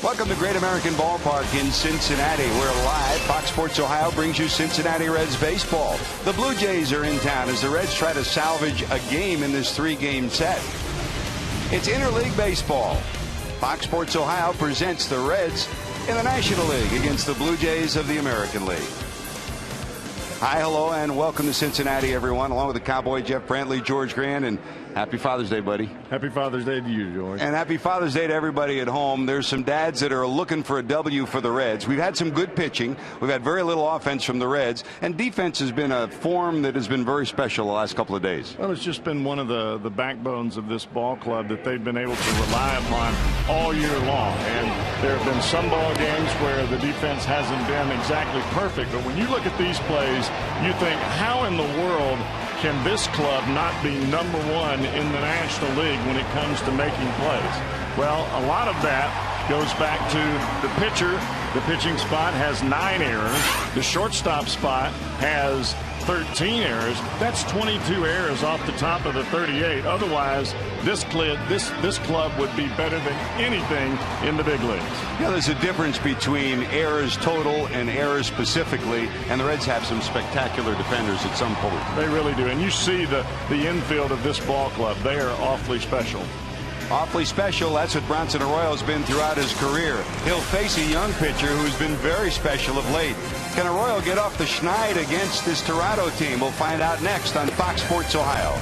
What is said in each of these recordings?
Welcome to Great American Ballpark in Cincinnati. We're live. Fox Sports Ohio brings you Cincinnati Reds baseball. The Blue Jays are in town as the Reds try to salvage a game in this three-game set. It's interleague baseball. Fox Sports Ohio presents the Reds in the National League against the Blue Jays of the American League. Hi, hello, and welcome to Cincinnati, everyone, along with the Cowboy Jeff Brantley, George Grant, and happy Father's Day, buddy. Happy Father's Day to you, George. And happy Father's Day to everybody at home. There's some dads that are looking for a W for the Reds. We've had some good pitching. We've had very little offense from the Reds, and defense has been a form that has been very special the last couple of days. Well, it's just been one of the backbones of this ball club that they've been able to rely upon all year long. And there have been some ball games where the defense hasn't been exactly perfect, but when you look at these plays, you think, how in the world can this club not be number one in the National League when it comes to making plays? Well, a lot of that goes back to the pitcher. The pitching spot has 9 errors. The shortstop spot has 13 errors. That's 22 errors off the top of the 38. Otherwise, this club would be better than anything in the big leagues. You know, there's a difference between errors total and errors specifically, and the Reds have some spectacular defenders at some point. They really do. And you see the infield of this ball club. They are awfully special. Awfully special. That's what Bronson Arroyo has been throughout his career. He'll face a young pitcher who's been very special of late. Can Arroyo get off the schneid against this Toronto team? We'll find out next on Fox Sports Ohio.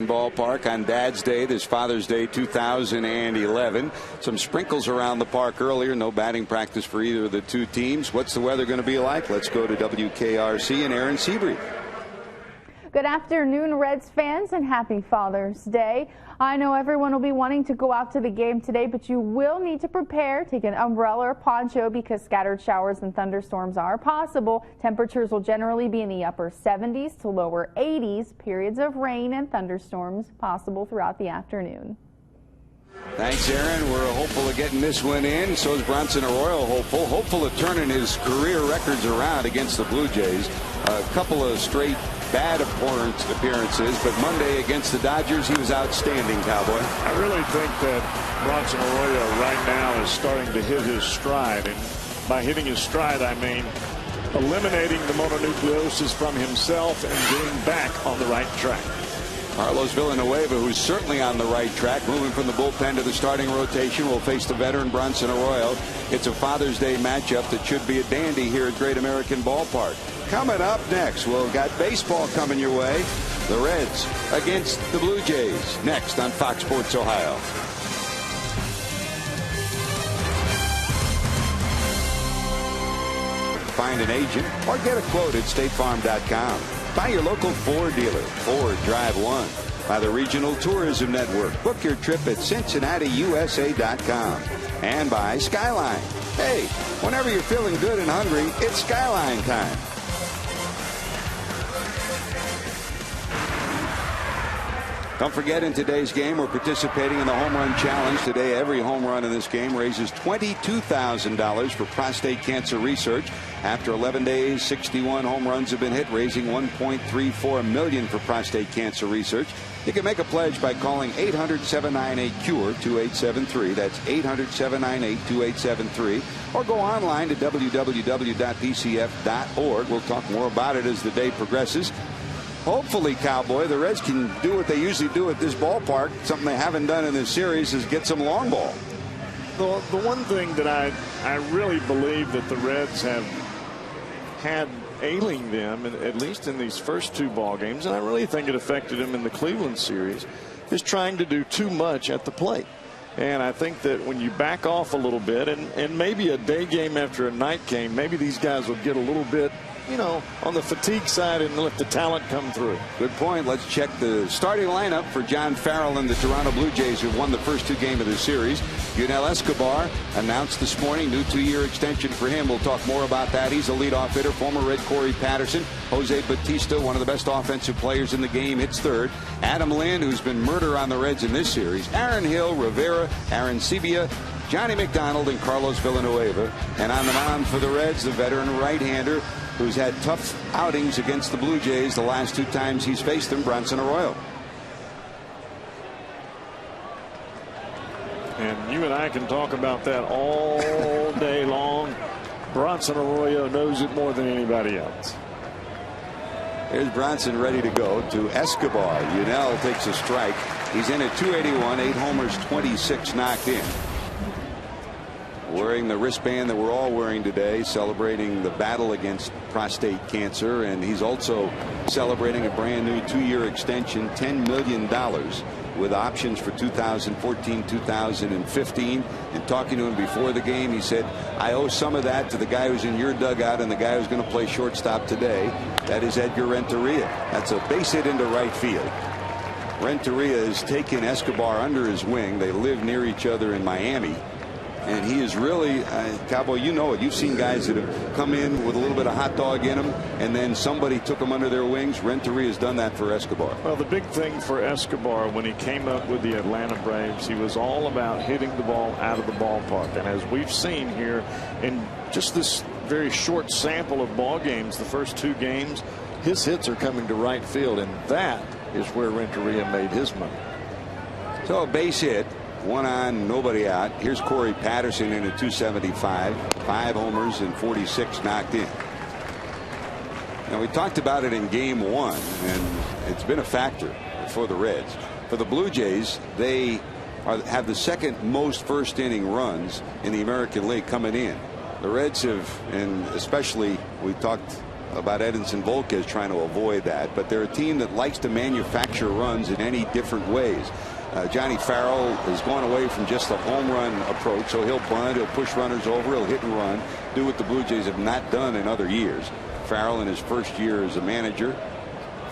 Ballpark on Dad's Day, this Father's Day 2011. Some sprinkles around the park earlier. No batting practice for either of the two teams. What's the weather going to be like? Let's go to WKRC and Aaron Seabury. Good afternoon, Reds fans, and happy Father's Day. I know everyone will be wanting to go out to the game today, but you will need to prepare. Take an umbrella or poncho because scattered showers and thunderstorms are possible. Temperatures will generally be in the upper 70s to lower 80s. Periods of rain and thunderstorms possible throughout the afternoon. Thanks, Aaron. We're hopeful of getting this one in. So is Bronson Arroyo hopeful of turning his career records around against the Blue Jays. A couple of straight bad appearances, but Monday against the Dodgers, he was outstanding, Cowboy. I really think that Bronson Arroyo right now is starting to hit his stride. And by hitting his stride, I mean eliminating the mononucleosis from himself and getting back on the right track. Carlos Villanueva, who's certainly on the right track, moving from the bullpen to the starting rotation, will face the veteran Bronson Arroyo. It's a Father's Day matchup that should be a dandy here at Great American Ballpark. Coming up next, we've got baseball coming your way. The Reds against the Blue Jays. Next on Fox Sports Ohio. Find an agent or get a quote at statefarm.com. By your local Ford dealer. Ford Drive 1. By the Regional Tourism Network. Book your trip at CincinnatiUSA.com. And by Skyline. Hey, whenever you're feeling good and hungry, it's Skyline time. Don't forget, in today's game, we're participating in the Home Run Challenge. Today, every home run in this game raises $22,000 for prostate cancer research. After 11 days, 61 home runs have been hit, raising $1.34 million for prostate cancer research. You can make a pledge by calling 800-798-CURE 2873. That's 800-798-2873. Or go online to www.pcf.org. We'll talk more about it as the day progresses. Hopefully, Cowboy, the Reds can do what they usually do at this ballpark. Something they haven't done in this series is get some long ball. The one thing that I really believe that the Reds have had ailing them, at least in these first two ball games, and I really think it affected them in the Cleveland series, is trying to do too much at the plate. And I think that when you back off a little bit, and maybe a day game after a night game, maybe these guys will get a little bit, you know, on the fatigue side and let the talent come through. Good point. Let's check the starting lineup for John Farrell and the Toronto Blue Jays, who won the first two games of the series. Yunel Escobar announced this morning new 2-year extension for him. We'll talk more about that. He's a leadoff hitter. Former Red Corey Patterson. Jose Bautista, one of the best offensive players in the game, hits third. Adam Lynn, who's been murder on the Reds in this series. Aaron Hill, Rivera, Aaron Sebia, Johnny McDonald, and Carlos Villanueva. And on the mound for the Reds, the veteran right-hander who's had tough outings against the Blue Jays the last two times he's faced them, Bronson Arroyo. And you and I can talk about that all day long. Bronson Arroyo knows it more than anybody else. Here's Bronson ready to go to Escobar. Yunel takes a strike. He's in at 281, 8 homers, 26 knocked in. Wearing the wristband that we're all wearing today, celebrating the battle against prostate cancer, and he's also celebrating a brand new 2-year extension, $10 million with options for 2014, 2015. And talking to him before the game, he said, I owe some of that to the guy who's in your dugout and the guy who's going to play shortstop today. That is Edgar Renteria. That's a base hit into right field. Renteria has taken Escobar under his wing. They live near each other in Miami. And he is really, Cowboy, you know it. You've seen guys that have come in with a little bit of hot dog in them, and then somebody took them under their wings. Renteria has done that for Escobar. Well, the big thing for Escobar when he came up with the Atlanta Braves, he was all about hitting the ball out of the ballpark. And as we've seen here in just this very short sample of ball games, the first 2 games, his hits are coming to right field, and that is where Renteria made his money. So a base hit. 1 on, nobody out. Here's Corey Patterson in at 275, 5 homers and 46 knocked in. Now, we talked about it in game 1, and it's been a factor for the Reds. For the Blue Jays, they have the second most first inning runs in the American League coming in. The Reds have, and especially we talked about Edinson Volquez trying to avoid that, but they're a team that likes to manufacture runs in any different ways. Johnny Farrell has gone away from just a home run approach, so he'll bunt, he'll push runners over, he'll hit and run, do what the Blue Jays have not done in other years. Farrell in his first year as a manager,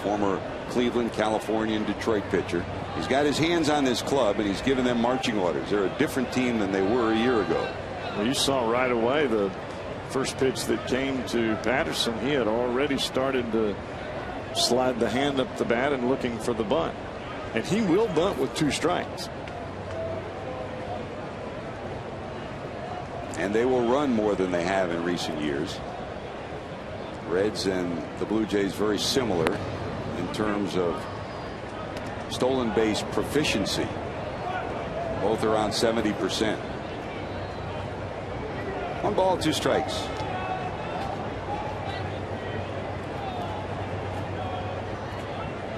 former Cleveland, California, and Detroit pitcher. He's got his hands on this club, and he's given them marching orders. They're a different team than they were a year ago. Well, you saw right away the first pitch that came to Patterson. He had already started to slide the hand up the bat and looking for the bunt. And he will bunt with 2 strikes. And they will run more than they have in recent years. Reds and the Blue Jays very similar in terms of stolen base proficiency. Both around 70%. 1 ball, 2 strikes.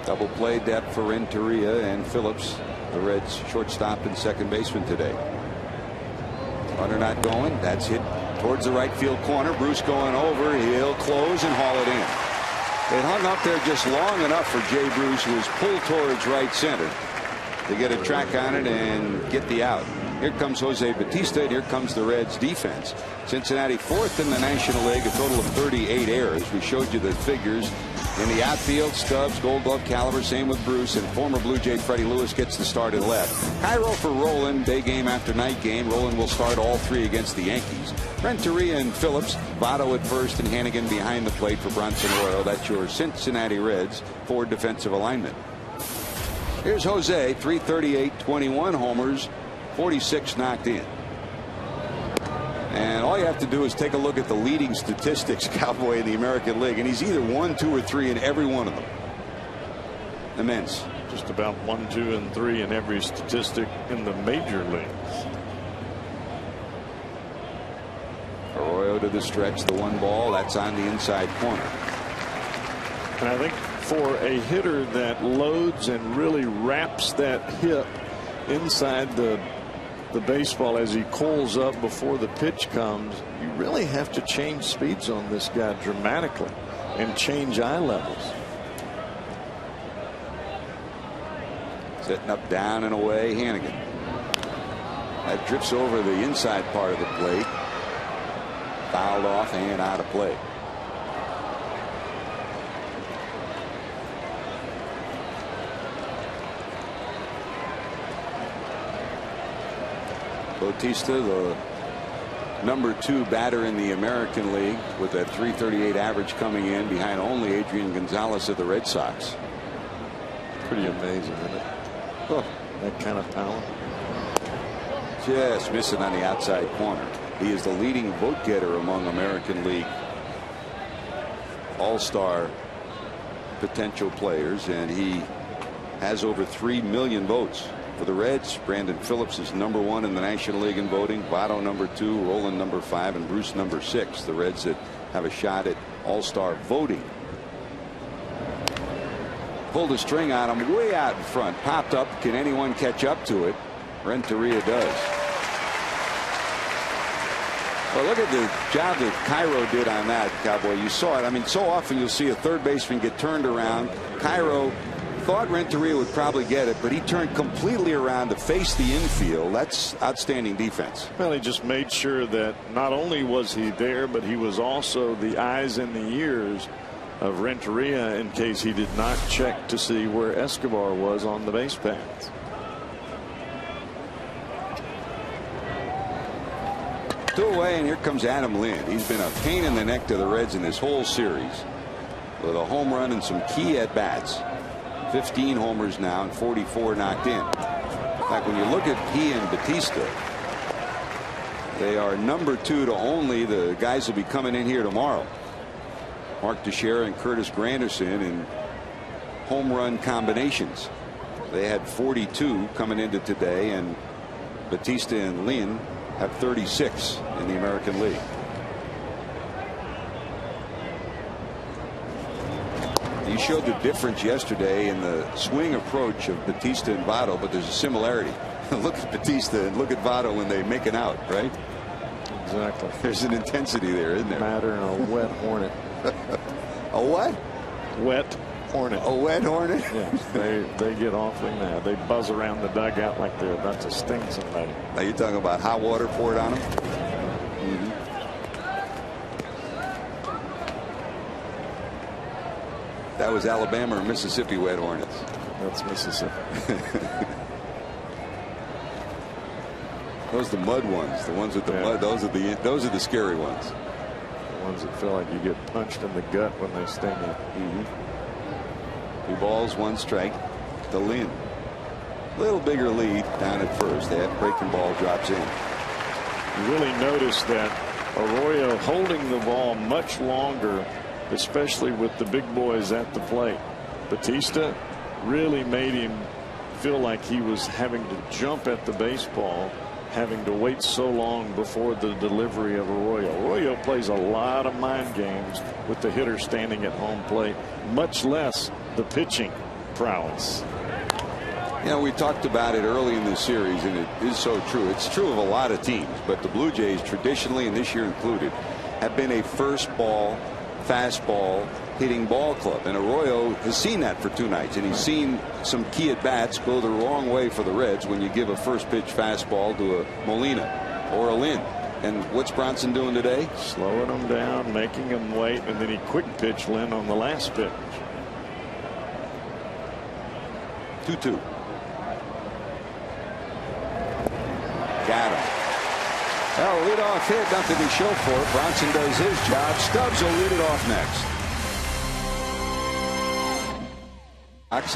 Double play depth for Renteria and Phillips, the Reds shortstop and second baseman today. Runner not going. That's hit towards the right field corner. Bruce going over. He'll close and haul it in. It hung up there just long enough for Jay Bruce, who was pulled towards right center, to get a track on it and get the out. Here comes Jose Bautista, and here comes the Reds defense. Cincinnati 4th in the National League, a total of 38 errors. We showed you the figures. In the outfield, Stubbs, Gold Glove caliber, same with Bruce, and former Blue Jay Freddie Lewis gets the start in left. Cairo for Roland, day game after night game. Roland will start all 3 against the Yankees. Renteria and Phillips, Votto at first, and Hannigan behind the plate for Bronson Arroyo. That's your Cincinnati Reds for defensive alignment. Here's Jose, 338, 21 homers, 46 knocked in. And all you have to do is take a look at the leading statistics, Cowboy, in the American League, and he's either 1, 2, or 3 in every one of them. Immense. Just about 1, 2, and 3 in every statistic in the major leagues. Arroyo to the stretch, the 1 ball. That's on the inside corner. And I think for a hitter that loads and really wraps that hip inside the baseball as he coils up before the pitch comes, you really have to change speeds on this guy dramatically and change eye levels. Setting up, down and away, Hannigan. That drifts over the inside part of the plate. Fouled off and out of play. Bautista, the number 2 batter in the American League, with that 338 average coming in behind only Adrian Gonzalez of the Red Sox. Pretty amazing, isn't it? Oh, that kind of power. Just missing on the outside corner. He is the leading vote getter among American League all-star potential players, and he has over 3 million votes For the Reds, Brandon Phillips is #1 in the National League in voting. Votto #2, Rolen #5, and Bruce #6. The Reds that have a shot at All-Star voting. Pulled a string on him way out in front. Popped up. Can anyone catch up to it? Renteria does. Well, look at the job that Cairo did on that, Cowboy. You saw it. I mean, so often you'll see a third baseman get turned around. Cairo thought Renteria would probably get it, but he turned completely around to face the infield. That's outstanding defense. Well, he just made sure that not only was he there, but he was also the eyes and the ears of Renteria in case he did not check to see where Escobar was on the base paths. 2 away, and here comes Adam Lind. He's been a pain in the neck to the Reds in this whole series with a home run and some key at bats. 15 homers now and 44 knocked in. In fact, when you look at he and Batista, they are #2 to only the guys who'll be coming in here tomorrow. Mark Teixeira and Curtis Granderson in home run combinations. They had 42 coming into today, and Batista and Lynn have 36 in the American League. He showed the difference yesterday in the swing approach of Batista and Votto, but there's a similarity. Look at Batista and look at Votto when they make it out, right? Exactly. There's an intensity there, isn't there? Matter in a wet hornet. A what? Wet hornet. A wet hornet? Yes, they get awfully mad. They buzz around the dugout like they're about to sting somebody. Now you're talking about hot water poured on them? That was Alabama or Mississippi wet hornets. That's Mississippi. Those are the mud ones. The ones with the mud. Those are the scary ones. The ones that feel like you get punched in the gut when they sting you. 2 balls, 1 strike to Lynn. A little bigger lead down at first. That breaking ball drops in. You really notice that Arroyo holding the ball much longer, especially with the big boys at the plate. Batista really made him feel like he was having to jump at the baseball, having to wait so long before the delivery of Arroyo. Arroyo plays a lot of mind games with the hitter standing at home plate, much less the pitching prowess. You know, we talked about it early in this series, and it is so true. It's true of a lot of teams, but the Blue Jays traditionally, and this year included, have been a first ball, fastball hitting ball club, and Arroyo has seen that for 2 nights, and he's seen some key at bats go the wrong way for the Reds when you give a first pitch fastball to a Molina or a Lynn. And what's Bronson doing today? Slowing him down, making him wait, and then he quick pitch Lynn on the last pitch. 2-2. Got him. Well, leadoff hit, nothing to show for it. Bronson does his job. Stubbs will lead it off next.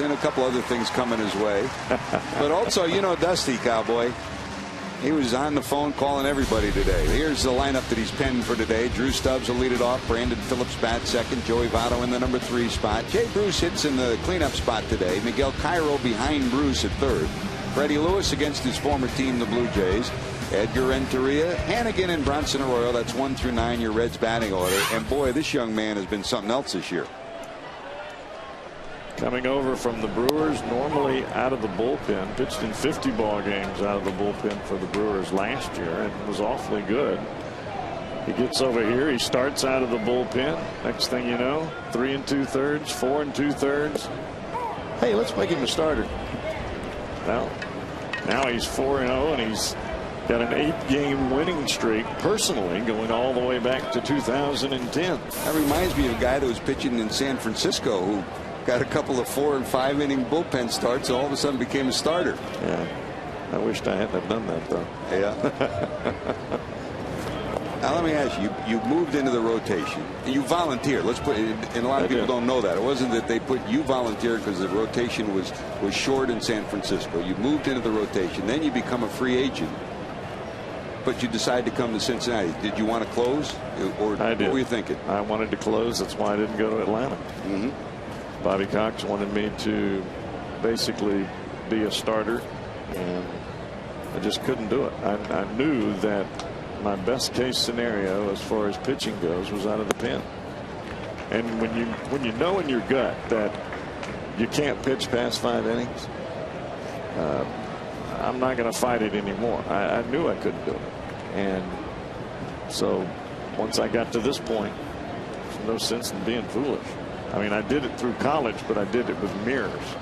And a couple other things coming his way. But also, you know, Dusty, Cowboy, he was on the phone calling everybody today. Here's the lineup that he's penned for today. Drew Stubbs will lead it off. Brandon Phillips bats second. Joey Votto in the #3 spot. Jay Bruce hits in the cleanup spot today. Miguel Cairo behind Bruce at third. Freddie Lewis against his former team, the Blue Jays. Edgar Renteria, Hannigan, and Bronson Arroyo. That's 1 through 9, your Reds batting order. And boy, this young man has been something else this year. Coming over from the Brewers, normally out of the bullpen, pitched in 50 ball games out of the bullpen for the Brewers last year and was awfully good. He gets over here, he starts out of the bullpen. Next thing you know, 3 2/3, 4 2/3. Hey, let's make him a starter. Well, now he's 4-0 and he's got an 8-game winning streak personally going all the way back to 2010. That reminds me of a guy that was pitching in San Francisco who got a couple of 4- and 5-inning bullpen starts and all of a sudden became a starter. Yeah, I wished I hadn't have done that though. Yeah. Now let me ask you, you moved into the rotation. You volunteered. Let's put it, and a lot of people don't know that. It wasn't that they put you volunteered because the rotation was short in San Francisco. You moved into the rotation. Then you become a free agent. But you decided to come to Cincinnati. Did you want to close? Or I did. What were you thinking? I wanted to close. That's why I didn't go to Atlanta. Bobby Cox wanted me to basically be a starter and I just couldn't do it. I knew that my best case scenario as far as pitching goes was out of the pen. And when you know in your gut that you can't pitch past 5 innings, I'm not going to fight it anymore. I knew I couldn't do it. And so once I got to this point, there's no sense in being foolish. I mean, I did it through college, but I did it with mirrors.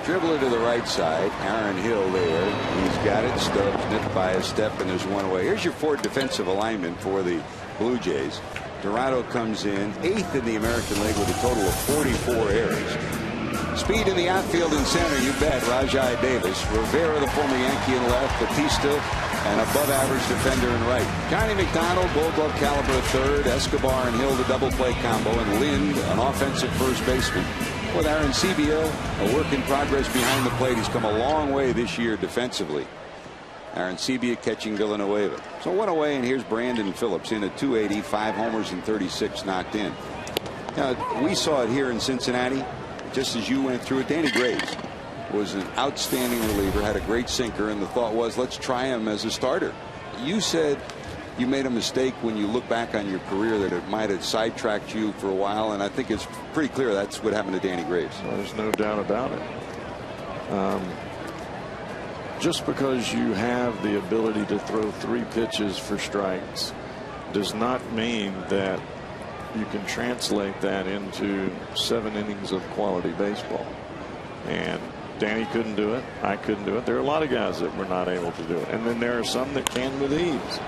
Dribbler to the right side. Aaron Hill there. He's got it. Stubbs nipped by a step, and there's one away. Here's your 4 defensive alignment for the Blue Jays. Toronto comes in 8th in the American League with a total of 44 errors. Speed in the outfield and center, you bet. Rajai Davis. Rivera, the former Yankee, in left. Batista, an above-average defender in right. Johnny McDonald, Gold Glove caliber third. Escobar and Hill, the double play combo. And Lind, an offensive first baseman. With Aaron Sebia, a work in progress behind the plate. He's come a long way this year defensively. Aaron Sebia catching Villanueva. So one away, and here's Brandon Phillips in at 280, 5 homers and 36 knocked in. Now, we saw it here in Cincinnati. Just as you went through it, Danny Graves was an outstanding reliever, had a great sinker, and the thought was, let's try him as a starter. You said you made a mistake when you look back on your career that it might have sidetracked you for a while, and I think it's pretty clear that's what happened to Danny Graves. Well, there's no doubt about it. Just because you have the ability to throw 3 pitches for strikes does not mean that you can translate that into 7 innings of quality baseball. And Danny couldn't do it. I couldn't do it. There are a lot of guys that were not able to do it. And then there are some that can with ease.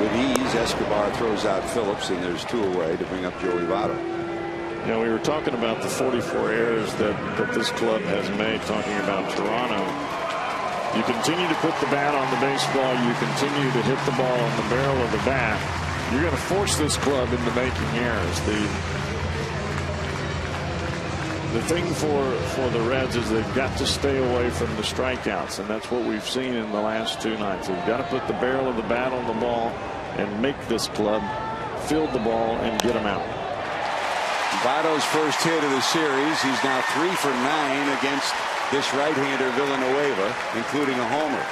With ease, Escobar throws out Phillips, and there's 2 away to bring up Joey Votto. You know, we were talking about the 44 errors that this club has made, talking about Toronto. You continue to put the bat on the baseball. You continue to hit the ball on the barrel of the bat. You're going to force this club into making errors. The thing for the Reds is they've got to stay away from the strikeouts, and that's what we've seen in the last 2 nights. They've got to put the barrel of the bat on the ball and make this club field the ball and get them out. Votto's first hit of the series. He's now 3 for 9 against this right-hander Villanueva, including a homer.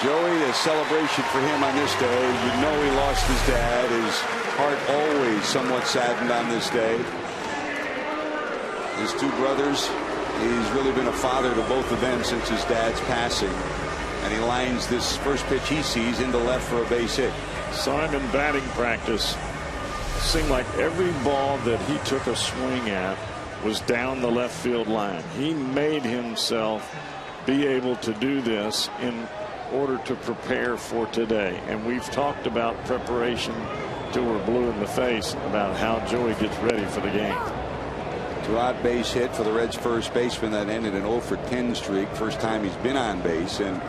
Joey, a celebration for him on this day. You know he lost his dad. His heart always somewhat saddened on this day. His 2 brothers, he's really been a father to both of them since his dad's passing. And he lines this first pitch he sees into left for a base hit. Saw him in batting practice. Seemed like every ball that he took a swing at was down the left field line. He made himself be able to do this in order to prepare for today. And we've talked about preparation till we're blue in the face about how Joey gets ready for the game. 2-out base hit for the Reds first baseman that ended an 0 for 10 streak. First time he's been on base. And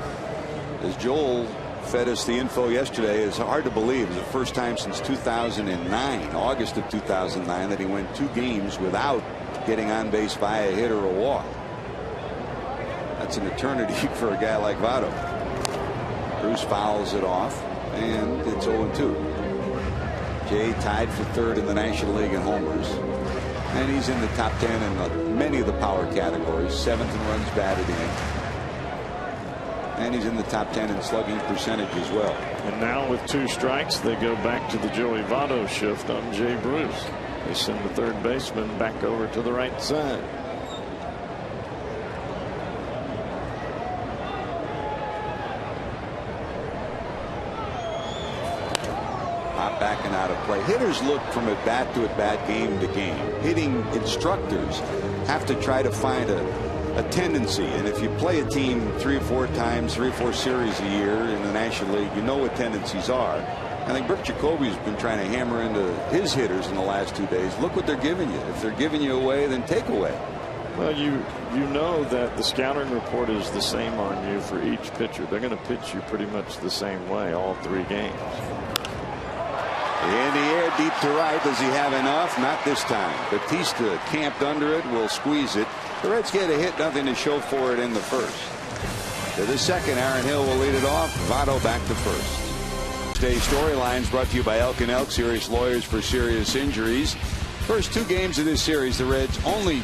as Joel fed us the info yesterday, it's hard to believe. It's the first time since 2009, August of 2009, that he went 2 games without getting on base by a hit or a walk. That's an eternity for a guy like Votto. Bruce fouls it off, and it's 0-2. Jay tied for 3rd in the National League in homers, and he's in the top 10 in many of the power categories. 7th in runs batted in, and he's in the top 10 in slugging percentage as well. And now with 2 strikes, they go back to the Joey Votto shift on Jay Bruce. They send the 3rd baseman back over to the right side. Backing out of play. Hitters look from at bat to at bat, game to game. Hitting instructors have to try to find a tendency, and if you play a team 3 or 4 times, 3 or 4 series a year in the National League, you know what tendencies are. I think Brooke Jacoby's been trying to hammer into his hitters in the last 2 days. Look what they're giving you. If they're giving you away, then take away. Well, you know that the scouting report is the same on you for each pitcher. They're going to pitch you pretty much the same way all 3 games. In the air, deep to right. Does he have enough? Not this time. Batista camped under it, will squeeze it. The Reds get a hit, nothing to show for it in the first. To the second, Aaron Hill will lead it off. Votto back to first. Today's storylines brought to you by Elk & Elk, serious lawyers for serious injuries. First 2 games of this series, the Reds only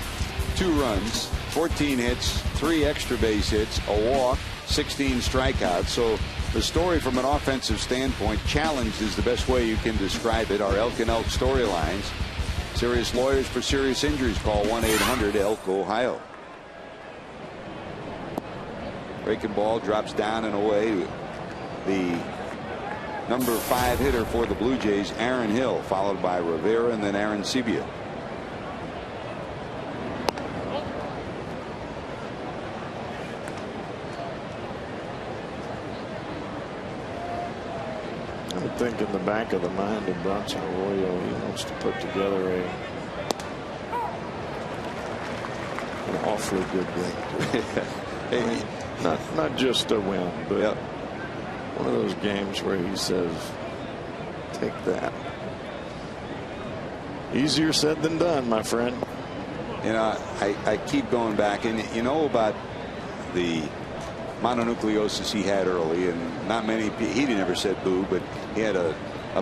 2 runs, 14 hits, 3 extra base hits, a walk, 16 strikeouts. So the story from an offensive standpoint, challenged is the best way you can describe it. Our Elk and Elk storylines. Serious lawyers for serious injuries. Call 1-800-ELK-OHIO. Breaking ball drops down and away. The number 5 hitter for the Blue Jays, Aaron Hill, followed by Rivera and then Aaron Sebia. I would think in the back of the mind of Bronson Arroyo, he wants to put together an awfully good game. Hey, not just a win, but yep. One of those games where he says, take that. Easier said than done, my friend. You know, I keep going back, and you know about the mononucleosis he had early, and not many, he never said boo, but he had a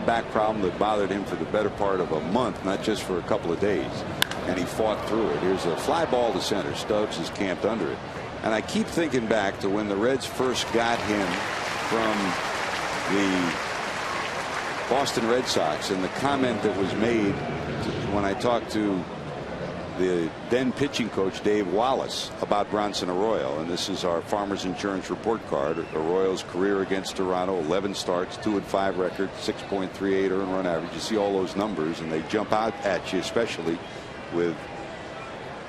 back problem that bothered him for the better part of a month, not just for a couple of days, and he fought through it. Here's a fly ball to center. Stubbs is camped under it, and I keep thinking back to when the Reds first got him from the Boston Red Sox, and the comment that was made when I talked to the then pitching coach Dave Wallace about Bronson Arroyo, and this is our Farmers Insurance report card. Arroyo's career against Toronto: 11 starts, 2-5 record, 6.38 earned run average. You see all those numbers, and they jump out at you, especially with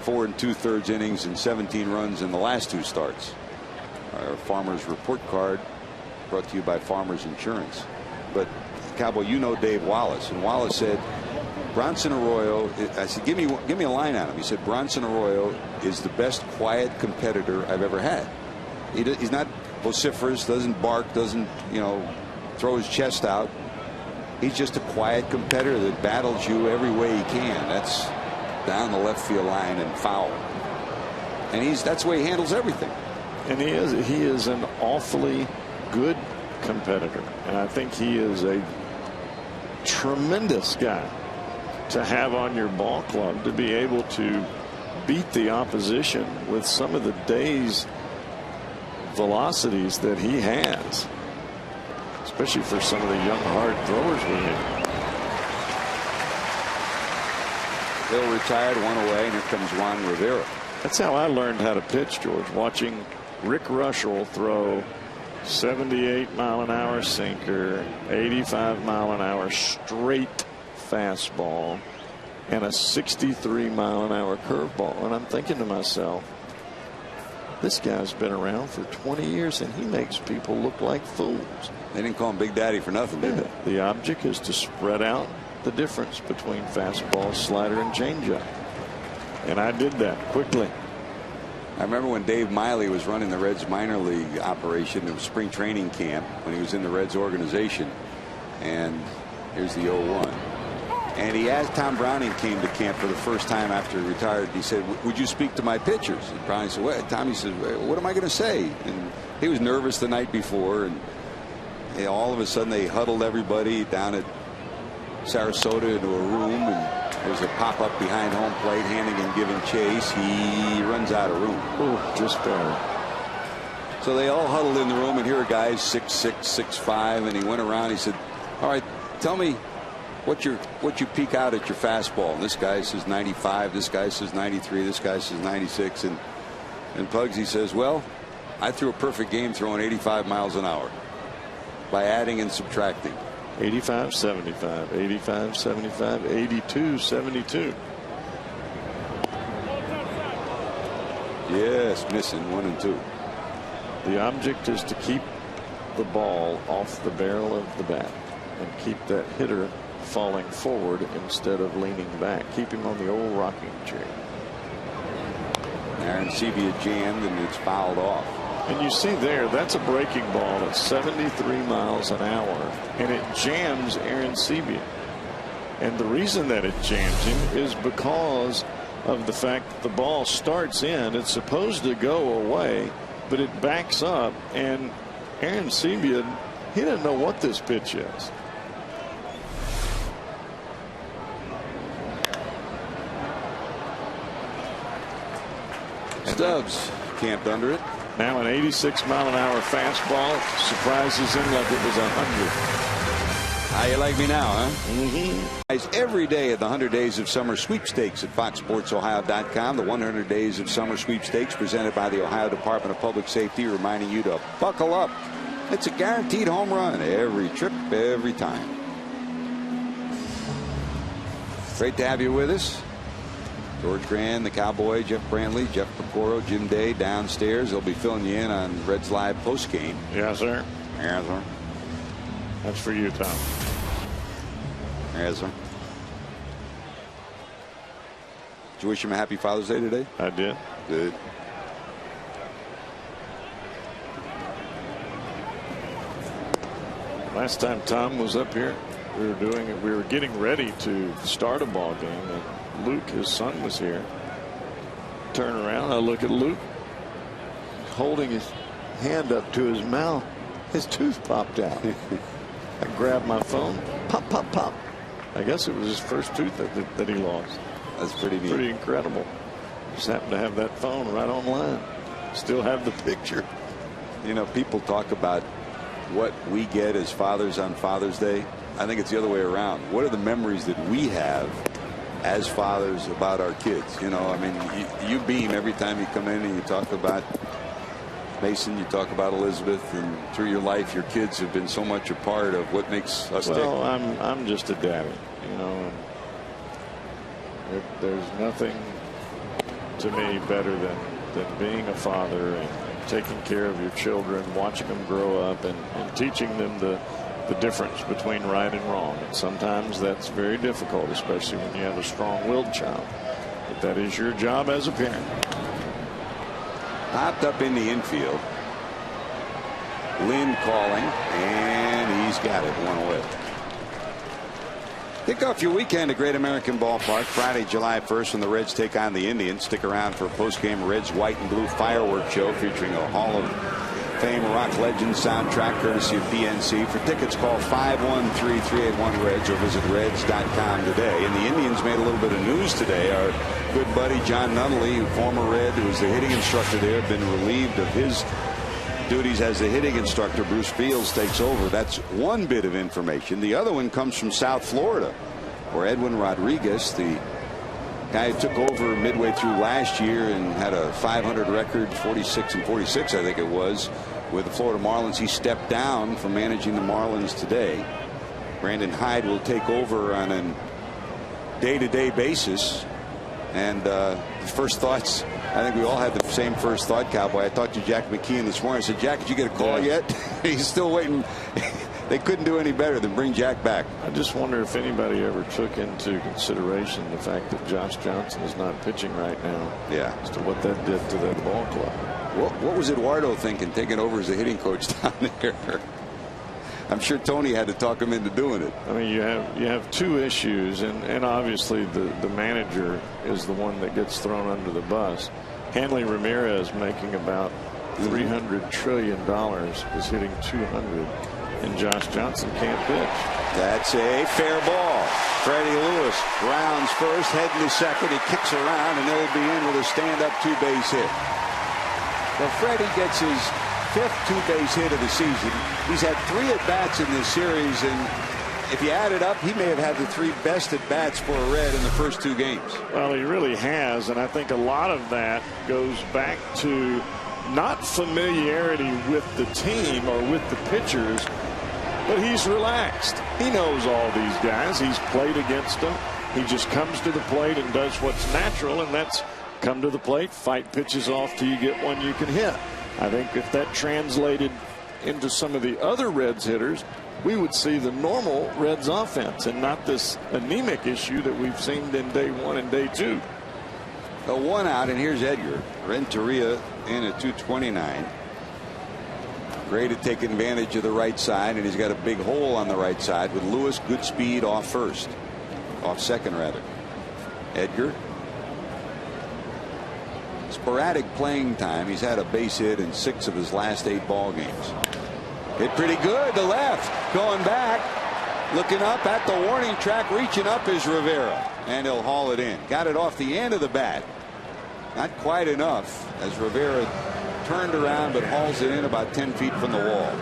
4 2/3 innings and 17 runs in the last 2 starts. Our Farmers report card, brought to you by Farmers Insurance. But Cowboy, you know Dave Wallace, and Wallace said Bronson Arroyo, I said, give me a line on him. He said Bronson Arroyo is the best quiet competitor I've ever had. He's not vociferous, doesn't bark, doesn't, you know, throw his chest out. He's just a quiet competitor that battles you every way he can. That's down the left field line and foul. And that's the way he handles everything. And he is an awfully good competitor, and I think he is a tremendous guy to have on your ball club, to be able to beat the opposition with some of the day's velocities that he has, especially for some of the young hard throwers we have. Hill retired, 1 away, and here comes Juan Rivera. That's how I learned how to pitch, George, watching Rick Russell throw 78-mile-an-hour sinker, 85-mile-an-hour straight fastball, and a 63-mile-an-hour curveball. And I'm thinking to myself, this guy's been around for 20 years and he makes people look like fools. They didn't call him Big Daddy for nothing, did they? The object is to spread out the difference between fastball, slider, and changeup. And I did that quickly. I remember when Dave Miley was running the Reds minor league operation. It was spring training camp when he was in the Reds organization. And here's the 0-1. And he asked, Tom Browning came to camp for the first time after he retired. He said, would you speak to my pitchers? And Browning said, what? Tommy said, what am I going to say? And he was nervous the night before. And all of a sudden they huddled everybody down at Sarasota into a room. And there's a pop up behind home plate. Hannigan giving chase. He runs out of room. Ooh, just barely. So they all huddled in the room. And here are guys 6'6", 6'5". And he went around. He said, all right, tell me what you peek out at your fastball. And this guy says 95. This guy says 93. This guy says 96. And Pugsy says, well, I threw a perfect game throwing 85 miles an hour by adding and subtracting. 85, 75, 85, 75, 82, 72. Yes, missing 1 and 2. The object is to keep the ball off the barrel of the bat and keep that hitter falling forward instead of leaning back. Keep him on the old rocking chair. Aaron Sebia jammed and it's fouled off. And you see there, that's a breaking ball at 73 miles an hour, and it jams Aaron Sebia. And the reason that it jams him is because of the fact that the ball starts in. It's supposed to go away, but it backs up, and Aaron Sebia, he doesn't know what this pitch is. Stubbs camped under it. Now an 86-mile-an-hour fastball surprises him like it was 100. How you like me now, huh? Mm-hmm. Every day of the 100 Days of Summer Sweepstakes at FoxSportsOhio.com. The 100 Days of Summer Sweepstakes presented by the Ohio Department of Public Safety, reminding you to buckle up. It's a guaranteed home run every trip, every time. Great to have you with us. George Grand, the Cowboy, Jeff Brantley, Jeff Pecoro, Jim Day downstairs. They'll be filling you in on Reds Live postgame. Yes, sir. Yes, sir. That's for you, Tom. Yes, sir. Did you wish him a happy Father's Day today? I did. Good. Last time Tom was up here, we were getting ready to start a ball game, and Luke, his son, was here. Turn around, I look at Luke holding his hand up to his mouth. His tooth popped out. I grabbed my phone. Pop, pop, pop. I guess it was his first tooth that he lost. That's pretty neat. Pretty incredible. Just happened to have that phone right online. Still have the picture. You know, people talk about what we get as fathers on Father's Day. I think it's the other way around. What are the memories that we have as fathers about our kids? You know, I mean, you beam every time you come in and you talk about Mason, you talk about Elizabeth, and through your life, your kids have been so much a part of what makes us tick. Well, I'm just a daddy, you know. And there's nothing to me better than being a father and taking care of your children, watching them grow up, and teaching them the difference between right and wrong. And sometimes that's very difficult, especially when you have a strong-willed child. But that is your job as a parent. Popped up in the infield. Lynn calling, and he's got it, one away. Kick off your weekend at Great American Ballpark Friday, July 1st, when the Reds take on the Indians. Stick around for a post-game Reds white and blue fireworks show featuring a Hall of Fame rock legend soundtrack courtesy of PNC. For tickets, call 513-381-REDS or visit reds.com today. And the Indians made a little bit of news today. Our good buddy John Nunnally, former Red, who was the hitting instructor there, been relieved of his duties as the hitting instructor. Bruce Fields takes over. That's one bit of information. The other one comes from South Florida, where Edwin Rodriguez, the guy who took over midway through last year and had a 500 record, 46-46, I think it was, with the Florida Marlins. He stepped down from managing the Marlins today. Brandon Hyde will take over on a day-to-day basis. And the first thoughts, I think we all had the same first thought, Cowboy. I talked to Jack McKeon this morning. I said, Jack, did you get a call yet? He's still waiting. They couldn't do any better than bring Jack back. I just wonder if anybody ever took into consideration the fact that Josh Johnson is not pitching right now. Yeah. As to what that did to that ball club. What was Eduardo thinking, taking over as a hitting coach down there? I'm sure Tony had to talk him into doing it. I mean, you have two issues, and obviously the manager is the one that gets thrown under the bus. Hanley Ramirez making about $300 trillion is hitting 200, and Josh Johnson can't pitch. That's a fair ball. Freddie Lewis rounds first, heading to second. He kicks around, and they'll be in with a stand-up two-base hit. Well, Freddie gets his fifth two-base hit of the season. He's had 3 at-bats in this series, and if you add it up, he may have had the 3 best at-bats for a Red in the first 2 games. Well, he really has, and I think a lot of that goes back to not familiarity with the team or with the pitchers, but he's relaxed. He knows all these guys. He's played against them. He just comes to the plate and does what's natural, and that's come to the plate, fight pitches off till you get one you can hit. I think if that translated into some of the other Reds hitters, we would see the normal Reds offense and not this anemic issue that we've seen in day 1 and day 2. A 1 out, and here's Edgar Renteria in at 229. Great at taking advantage of the right side, and he's got a big hole on the right side with Lewis. Good speed off second rather. Edgar, sporadic playing time. He's had a base hit in 6 of his last 8 ball games. Hit pretty good to left, going back, looking up at the warning track, reaching up is Rivera, and he'll haul it in. Got it off the end of the bat. Not quite enough as Rivera turned around but hauls it in about 10 feet from the wall.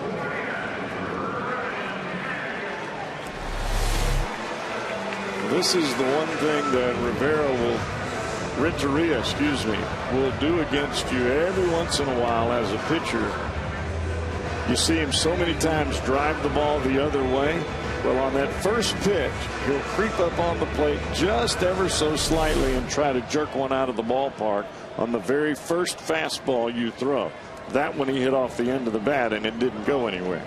This is the one thing that Renteria, will do against you every once in a while as a pitcher. You see him so many times drive the ball the other way. Well, on that first pitch, he'll creep up on the plate just ever so slightly and try to jerk one out of the ballpark on the very first fastball you throw. That one he hit off the end of the bat, and it didn't go anywhere.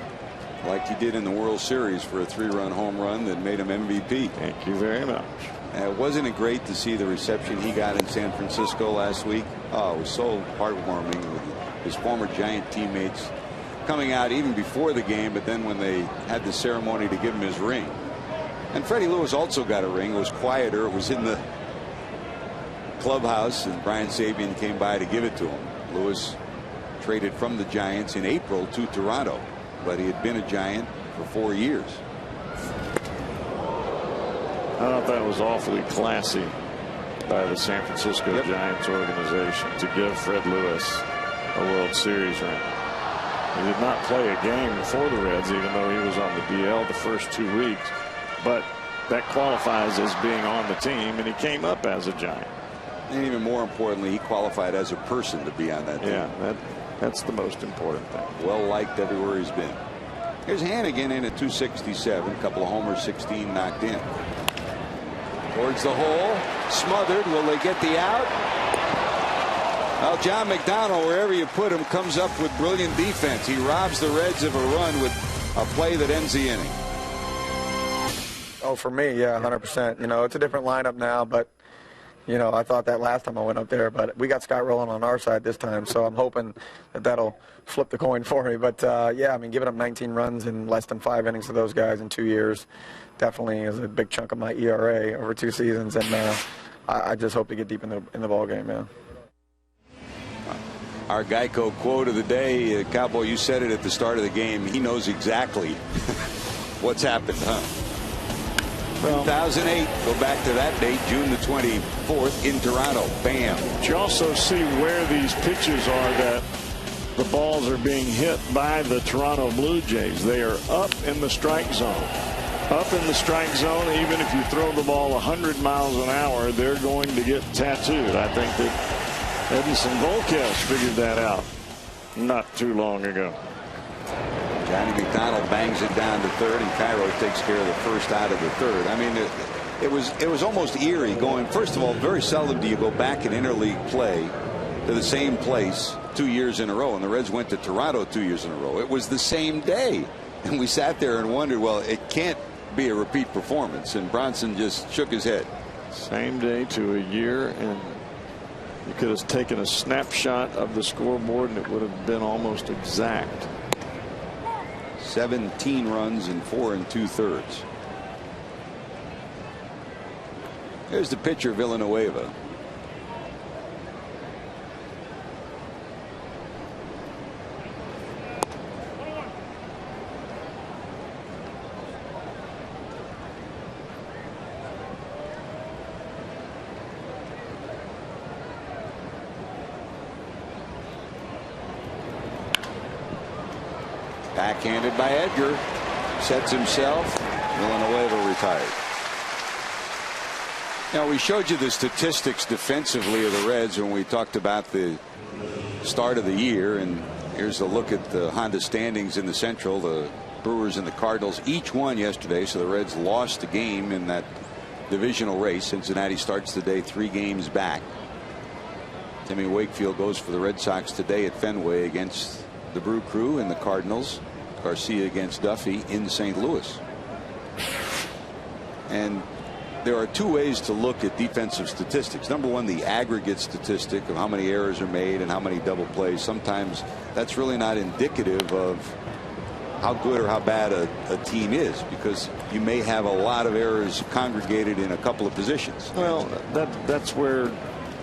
Like he did in the World Series for a 3-run home run that made him MVP. Thank you very much. Wasn't it great to see the reception he got in San Francisco last week? Oh, it was so heartwarming with his former Giant teammates coming out even before the game, but then when they had the ceremony to give him his ring. And Freddie Lewis also got a ring. It was quieter. It was in the clubhouse, and Brian Sabian came by to give it to him. Lewis traded from the Giants in April to Toronto, but he had been a Giant for 4 years. I thought that was awfully classy by the San Francisco Giants organization to give Fred Lewis a World Series ring. He did not play a game for the Reds, even though he was on the DL the first 2 weeks. But that qualifies as being on the team, and he came up as a Giant. And even more importantly, he qualified as a person to be on that team. Yeah, that's the most important thing. Well liked everywhere he's been. Here's Hannigan in at 267. A couple of homers, 16 knocked in. Towards the hole, smothered. Will they get the out? Well, John McDonald, wherever you put him, comes up with brilliant defense. He robs the Reds of a run with a play that ends the inning. Oh, for me, yeah, 100%. You know, it's a different lineup now, but, you know, I thought that last time I went up there, but we got Scott rolling on our side this time, so I'm hoping that that'll flip the coin for me. But, yeah, I mean, giving up 19 runs in less than 5 innings to those guys in 2 years definitely is a big chunk of my ERA over 2 seasons, and I just hope to get deep in the ball game, man. Our Geico quote of the day, Cowboy, you said it at the start of the game. He knows exactly what's happened, huh? Well, 2008, go back to that date, June the 24th in Toronto. Bam. But you also see where these pitches are that the balls are being hit by the Toronto Blue Jays. They are up in the strike zone. Up in the strike zone, even if you throw the ball 100 miles an hour, they're going to get tattooed. I think that Edinson Volquez figured that out not too long ago. Johnny McDonald bangs it down to third, and Cairo takes care of the first out of the third. I mean, it was almost eerie going. First of all, very seldom do you go back in interleague play to the same place 2 years in a row, and the Reds went to Toronto 2 years in a row. It was the same day, and we sat there and wondered, well, it can't be a repeat performance, and Bronson just shook his head. Same day to a year, and you could have taken a snapshot of the scoreboard and it would have been almost exact. 17 runs in 4 2/3. Here's the pitcher, Villanueva. Backhanded by Edgar. Sets himself. Villanueva retired. Now, we showed you the statistics defensively of the Reds when we talked about the start of the year. And here's a look at the Honda standings in the Central. The Brewers and the Cardinals each won yesterday. So the Reds lost a game in that divisional race. Cincinnati starts the day 3 games back. Timmy Wakefield goes for the Red Sox today at Fenway against the Brew Crew, and the Cardinals. Garcia against Duffy in St. Louis. And there are 2 ways to look at defensive statistics. Number one, the aggregate statistic of how many errors are made and how many double plays. Sometimes that's really not indicative of how good or how bad a team is, because you may have a lot of errors congregated in a couple of positions. Well, that's where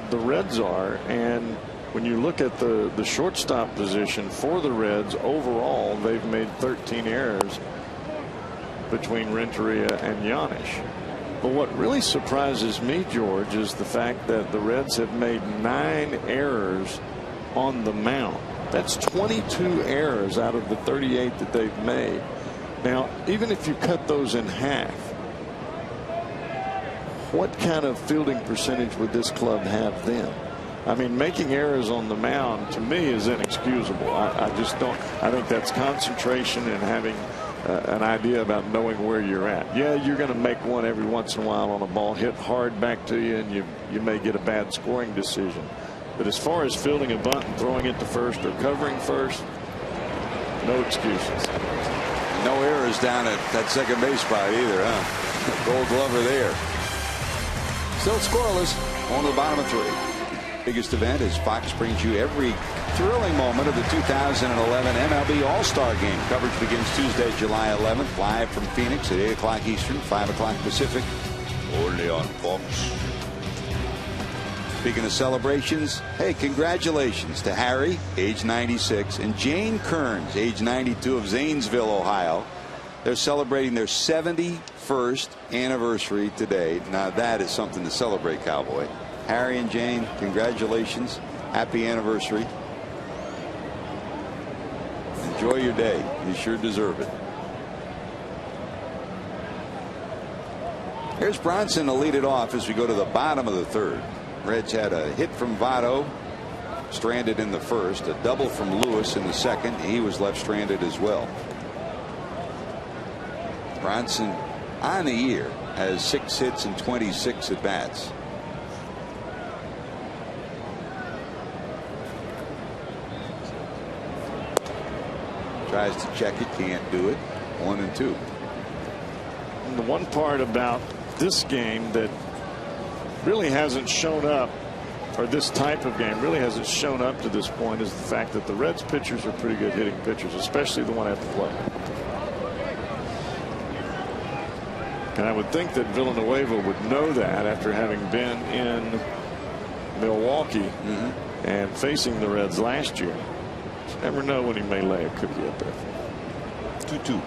the Reds are, and when you look at the shortstop position for the Reds overall, they've made 13 errors between Renteria and Giannis. But what really surprises me, George, is the fact that the Reds have made 9 errors on the mound. That's 22 errors out of the 38 that they've made. Now, even if you cut those in half, what kind of fielding percentage would this club have then? I mean, making errors on the mound to me is inexcusable. I just don't. I think that's concentration and having an idea about knowing where you're at. Yeah, you're going to make one every once in a while on a ball hit hard back to you, and you may get a bad scoring decision. But as far as fielding a bunt and throwing it to first or covering first, no excuses. No errors down at that second base spot either, huh? Gold Glover there. Still scoreless on the bottom of 3. Biggest event is Fox brings you every thrilling moment of the 2011 MLB All-Star Game. Coverage begins Tuesday, July 11th, live from Phoenix at 8 o'clock Eastern, 5 o'clock Pacific, only on Fox. Speaking of celebrations, hey, congratulations to Harry, age 96, and Jane Kearns, age 92 of Zanesville, Ohio. They're celebrating their 71st anniversary today. Now that is something to celebrate, Cowboy. Harry and Jane, congratulations. Happy anniversary. Enjoy your day. You sure deserve it. Here's Bronson to lead it off as we go to the bottom of the 3rd. Reds had a hit from Votto, stranded in the first, a double from Lewis in the second. He was left stranded as well. Bronson on the year has 6 hits and 26 at bats. Tries to check it, can't do it. 1-2. And the one part about this game that really hasn't shown up, or this type of game really hasn't shown up to this point, is the fact that the Reds pitchers are pretty good hitting pitchers, especially the one at the plate. And I would think that Villanueva would know that after having been in Milwaukee and facing the Reds last year. You never know when he may lay a cookie up there. 2-2.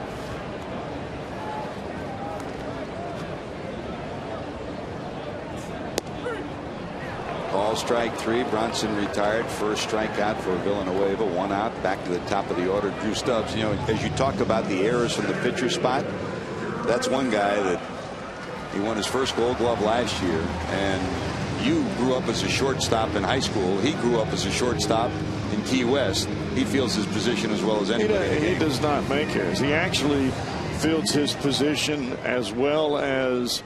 Ball strike 3. Bronson retired. First strikeout for Villanueva. 1 out. Back to the top of the order. Drew Stubbs. You know, as you talk about the errors from the pitcher spot, that's one guy that he won his first Gold Glove last year. And you grew up as a shortstop in high school. He grew up as a shortstop in Key West. He feels his position as well as anybody. He does not make errors. He actually fields his position as well as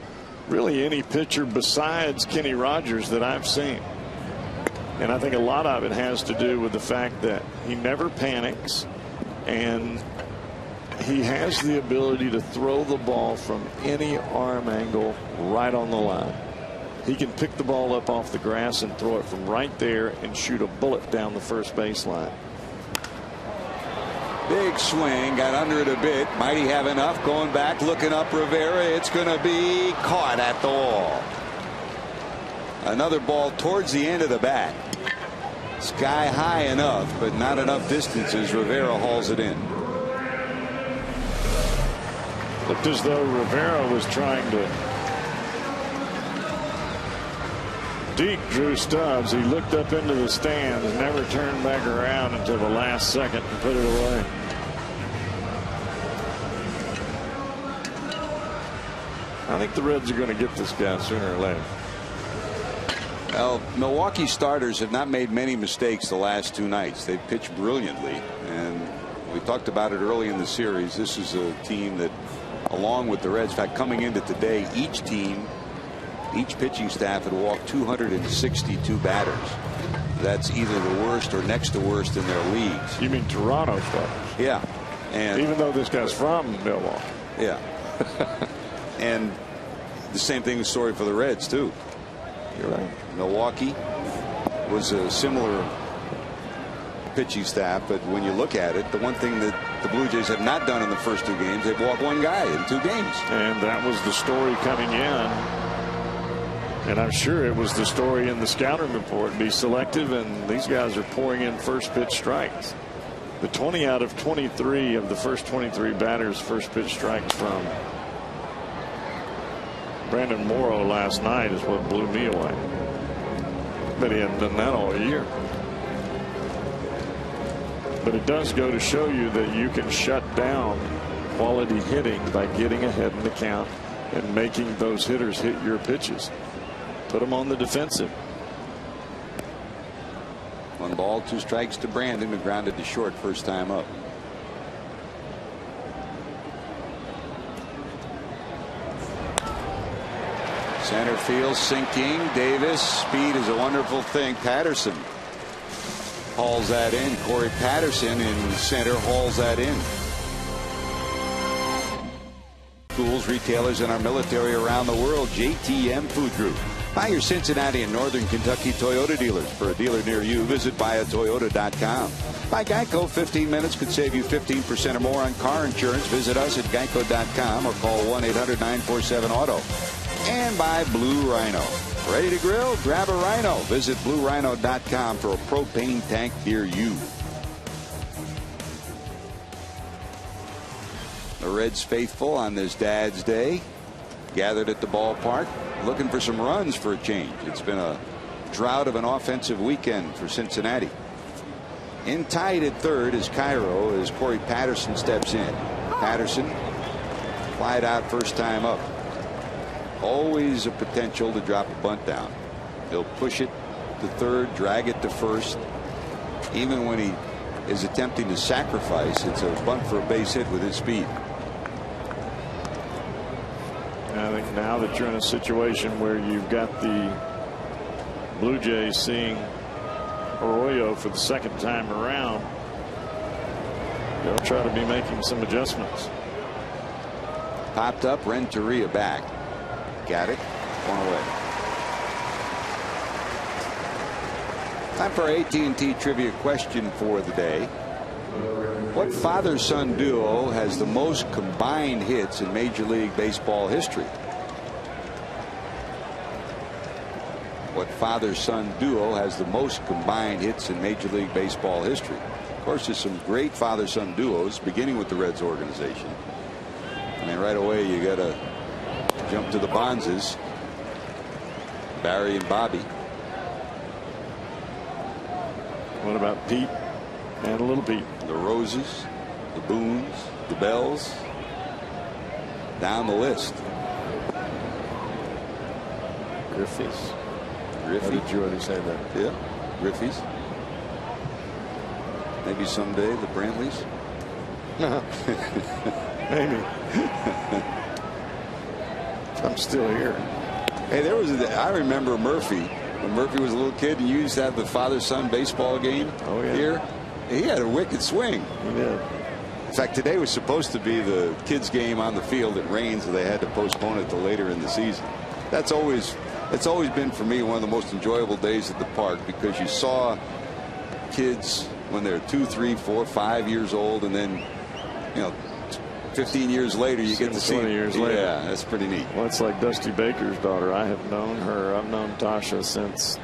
really any pitcher besides Kenny Rogers that I've seen. And I think a lot of it has to do with the fact that he never panics, and he has the ability to throw the ball from any arm angle right on the line. He can pick the ball up off the grass and throw it from right there and shoot a bullet down the first baseline. Big swing, got under it a bit. Might he have enough? Going back, looking up Rivera. It's going to be caught at the wall. Another ball towards the end of the bat. Sky high enough, but not enough distance as Rivera hauls it in. Looked as though Rivera was trying to deke Drew Stubbs. He looked up into the stands and never turned back around until the last second and put it away. I think the Reds are going to get this guy sooner or later. Well, Milwaukee starters have not made many mistakes the last 2 nights. They've pitched brilliantly, and we talked about it early in the series. This is a team that, along with the Reds, in fact, coming into today, each pitching staff had walked 262 batters. That's either the worst or next to worst in their leagues. You mean Toronto starters? Yeah. And even though this guy's from Milwaukee. Yeah. And the same thing is story for the Reds too. You're right. Milwaukee was a similar pitching staff, but when you look at it, the one thing that the Blue Jays have not done in the first 2 games, they've walked 1 guy in 2 games. And that was the story coming in. And I'm sure it was the story in the scouting report. Be selective, and these guys are pouring in first pitch strikes. The 20 out of 23 of the first 23 batters first pitch strikes from Brandon Morrow last night is what blew me away. But he hadn't done that all year. But it does go to show you that you can shut down quality hitting by getting ahead in the count and making those hitters hit your pitches. Put them on the defensive. 1 ball, 2 strikes to Brandon, who grounded to short first time up. Center field sinking. Davis. Speed is a wonderful thing. Patterson hauls that in. Corey Patterson in center hauls that in. Schools, retailers, and our military around the world. JTM Food Group. Buy your Cincinnati and Northern Kentucky Toyota dealers. For a dealer near you, visit buyatoyota.com. By Geico, 15 minutes could save you 15% or more on car insurance. Visit us at geico.com or call 1-800-947-AUTO. And by Blue Rhino. Ready to grill? Grab a Rhino. Visit bluerhino.com for a propane tank near you. The Reds faithful on this Dad's Day gathered at the ballpark looking for some runs for a change. It's been a drought of an offensive weekend for Cincinnati. In tied at third is Cairo as Corey Patterson steps in. Patterson flied out first time up. Always a potential to drop a bunt down. He'll push it to third, drag it to first. Even when he is attempting to sacrifice, it's a bunt for a base hit with his speed. I think now that you're in a situation where you've got the Blue Jays seeing Arroyo for the second time around, they'll try to be making some adjustments. Popped up, Renteria back. Got it. 1 away. Time for our AT&T trivia question for the day. What father-son duo has the most combined hits in Major League Baseball history? What father-son duo has the most combined hits in Major League Baseball history? Of course, there's some great father-son duos, beginning with the Reds organization. I mean, right away, you got to jump to the Bonzes, Barry and Bobby. What about Pete and Little Pete? The Roses, the Boones, the Bells, down the list. Griffey's. Griffey. How did you already say that? Yeah, Griffey's. Maybe someday the Brantleys. Maybe. I'm still here. Hey, there was I remember Murphy when Murphy was a little kid, and you used to have the father-son baseball game here. He had a wicked swing. He did. In fact, today was supposed to be the kids' game on the field. It rained, so they had to postpone it till later in the season. It's always been for me one of the most enjoyable days at the park, because you saw kids when they're 2, 3, 4, 5 years old, and then 15 years later you get to see 20 years later. Yeah, that's pretty neat. Well, it's like Dusty Baker's daughter. I have known her. I've known Tasha since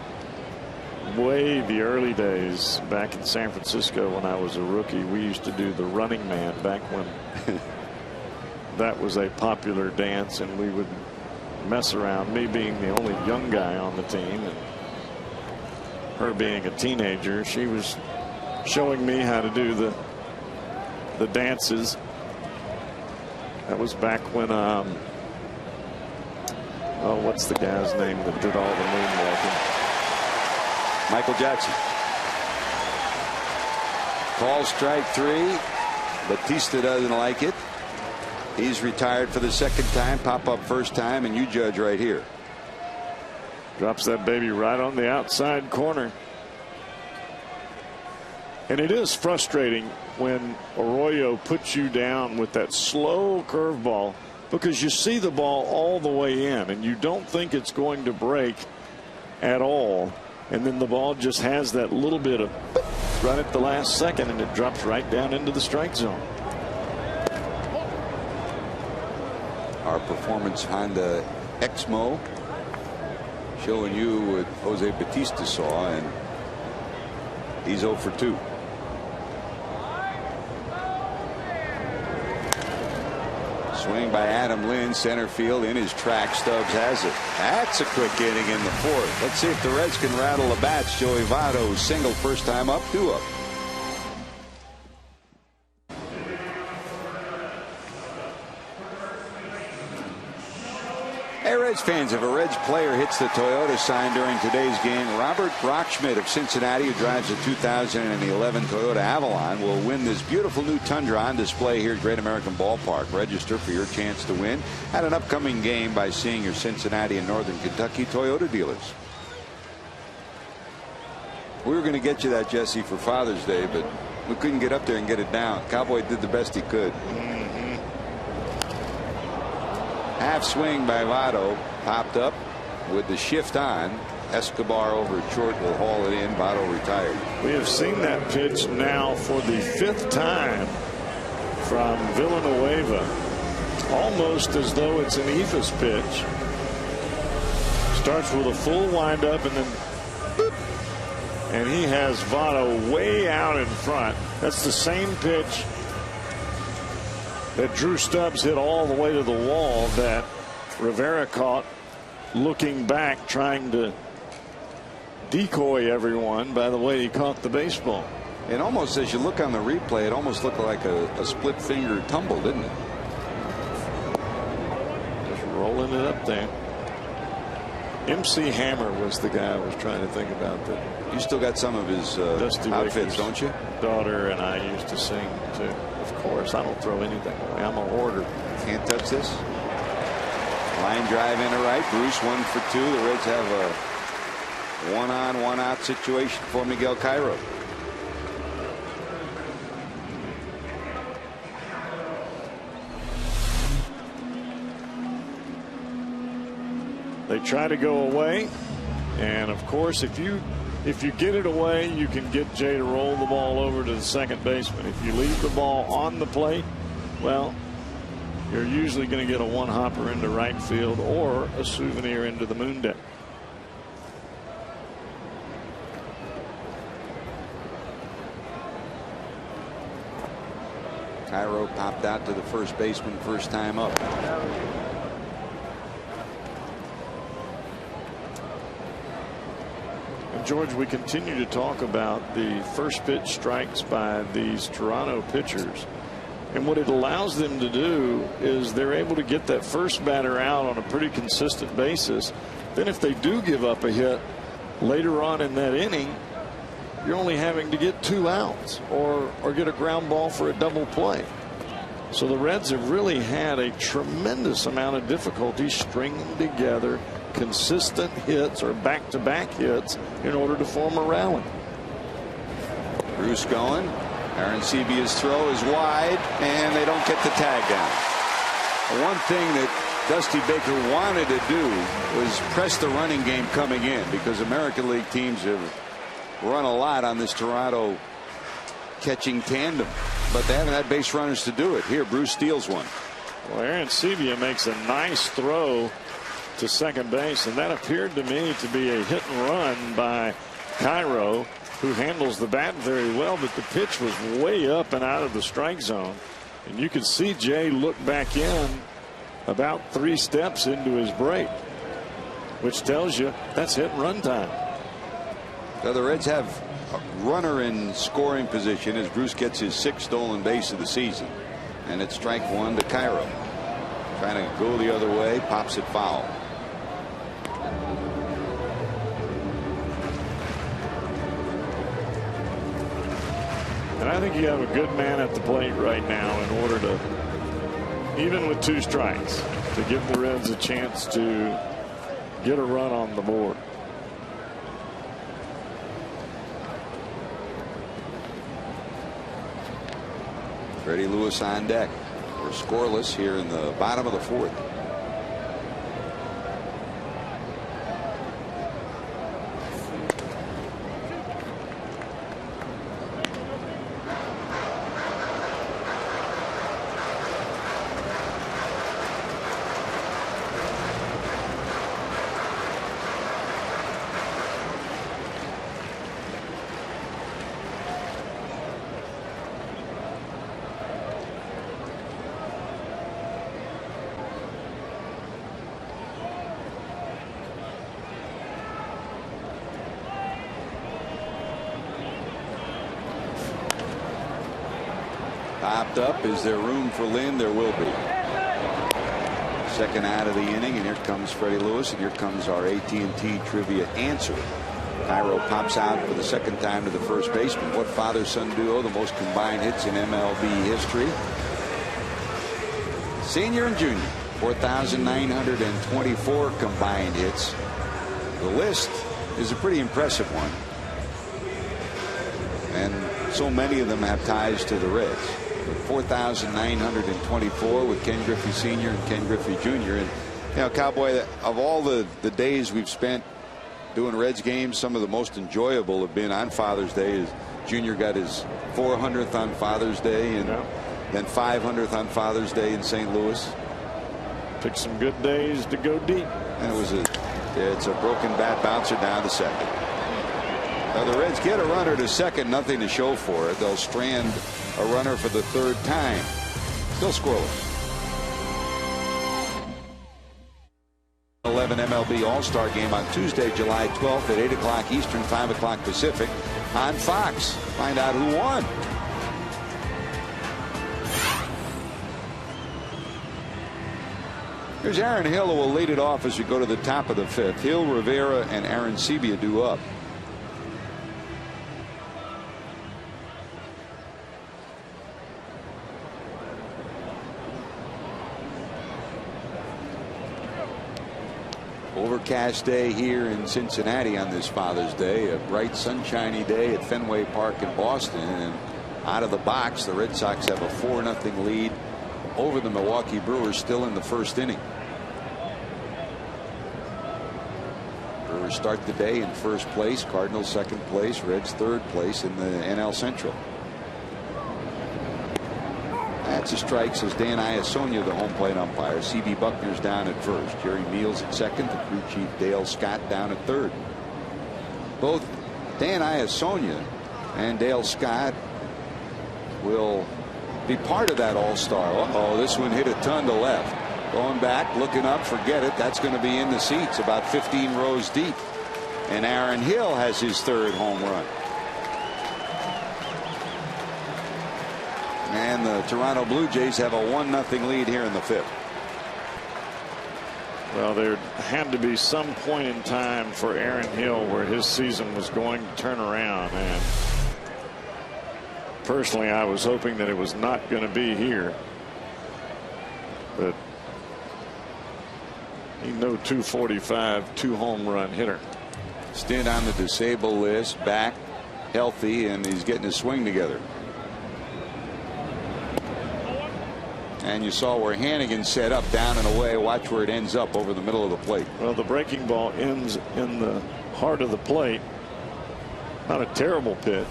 way the early days back in San Francisco when I was a rookie. We used to do the Running Man back when that was a popular dance, and we would mess around, me being the only young guy on the team and her being a teenager. She was showing me how to do the dances. That was back when what's the guy's name that did all the moonwalking? Michael Jackson. Call strike 3. Batista doesn't like it. He's retired for the second time. Pop up first time, and you judge right here. Drops that baby right on the outside corner. And it is frustrating when Arroyo puts you down with that slow curveball, because you see the ball all the way in and you don't think it's going to break at all, and then the ball just has that little bit of right at the last second, and it drops right down into the strike zone. Our performance Honda Exmo showing you what Jose Batista saw, and he's 0 for 2. Swing by Adam Lynn, center field, in his track. Stubbs has it. That's a quick inning in the fourth. Let's see if the Reds can rattle the bats. Joey Votto single, first time up, 2 up. Hey, Reds fans, if a Reds player hits the Toyota sign during today's game, Robert Brockschmidt of Cincinnati, who drives a 2011 Toyota Avalon, will win this beautiful new Tundra on display here at Great American Ballpark. Register for your chance to win at an upcoming game by seeing your Cincinnati and Northern Kentucky Toyota dealers. We were going to get you that, Jesse, for Father's Day, but we couldn't get up there and get it down. Cowboy did the best he could. Half swing by Votto, popped up with the shift on. Escobar over at short will haul it in. Votto retired. We have seen that pitch now for the 5th time from Villanueva, almost as though it's an eephus pitch. Starts with a full windup and then boop, and he has Votto way out in front. That's the same pitch that Drew Stubbs hit all the way to the wall that Rivera caught looking back, trying to decoy everyone by the way he caught the baseball. And almost, as you look on the replay, it almost looked like a split finger tumble, didn't it? Just rolling it up there. MC Hammer was the guy I was trying to think about. That you still got some of his outfits, don't you? Daughter and I used to sing too. Of course, I don't throw anything away. I'm a hoarder. Can't touch this. Line drive into right. Bruce 1 for 2. The Reds have a 1-on, 1-out situation for Miguel Cairo. They try to go away, and of course, if you get it away, you can get Jay to roll the ball over to the second baseman. If you leave the ball on the plate, well, you're usually going to get a one-hopper into right field or a souvenir into the moon deck. Cairo popped out to the first baseman, first time up. George, we continue to talk about the first pitch strikes by these Toronto pitchers, and what it allows them to do is they're able to get that first batter out on a pretty consistent basis. Then if they do give up a hit later on in that inning, you're only having to get 2 outs or get a ground ball for a double play. So the Reds have really had a tremendous amount of difficulty stringing together consistent hits or back-to-back hits in order to form a rally. Bruce going. Arancibia's throw is wide, and they don't get the tag down. One thing that Dusty Baker wanted to do was press the running game coming in, because American League teams have run a lot on this Toronto catching tandem, but they haven't had base runners to do it. Here, Bruce steals one. Well, Arancibia makes a nice throw to second base, and that appeared to me to be a hit and run by Cairo, who handles the bat very well, but the pitch was way up and out of the strike zone, and you could see Jay look back in about 3 steps into his break, which tells you that's hit and run time. Now the Reds have a runner in scoring position as Bruce gets his 6th stolen base of the season, and it's strike 1 to Cairo. Trying to go the other way, pops it foul. And I think you have a good man at the plate right now in order to, even with 2 strikes, to give the Reds a chance to get a run on the board. Freddie Lewis on deck. We're scoreless here in the bottom of the 4th. Popped up. Is there room for Lynn? There will be. Second out of the inning, and here comes Freddie Lewis, and here comes our AT&T trivia answer. Cairo pops out for the second time to the first baseman. What father-son duo, the most combined hits in MLB history? Senior and junior, 4,924 combined hits. The list is a pretty impressive one. And so many of them have ties to the Reds. 4,924 with Ken Griffey Sr. and Ken Griffey Jr. And, you know, Cowboy, of all the days we've spent doing Reds games, some of the most enjoyable have been on Father's Day. Junior got his 400th on Father's Day, and then 500th on Father's Day in St. Louis. Picked some good days to go deep. And it's a broken bat bouncer down to second. Now the Reds get a runner to second, nothing to show for it. They'll strand a runner for the third time. Still scoreless. 11 MLB All-Star Game on Tuesday, July 12th at 8 o'clock Eastern, 5 o'clock Pacific on Fox. Find out who won. Here's Aaron Hill, who will lead it off as we go to the top of the fifth. Hill, Rivera, and Arancibia due up. Overcast day here in Cincinnati on this Father's Day. A bright sunshiny day at Fenway Park in Boston, and out of the box the Red Sox have a 4-0 lead over the Milwaukee Brewers, still in the first inning. Brewers start the day in first place, Cardinals second place, Reds third place in the NL Central. That's a strike, says Dan Iasonia, the home plate umpire. C.B. Buckner's down at first. Jerry Meals at second. The crew chief Dale Scott down at third. Both Dan Iasonia and Dale Scott will be part of that All-Star. Uh-oh, this one hit a ton to left. Going back, looking up, forget it. That's going to be in the seats about 15 rows deep. And Aaron Hill has his third home run. And the Toronto Blue Jays have a 1-0 lead here in the fifth. Well, there had to be some point in time for Aaron Hill where his season was going to turn around, and personally I was hoping that it was not going to be here, but he's no 245 2-home run hitter. Stint on the disabled list, back healthy, and he's getting his swing together. And you saw where Hannigan set up, down and away. Watch where it ends up over the middle of the plate. Well, the breaking ball ends in the heart of the plate. Not a terrible pitch,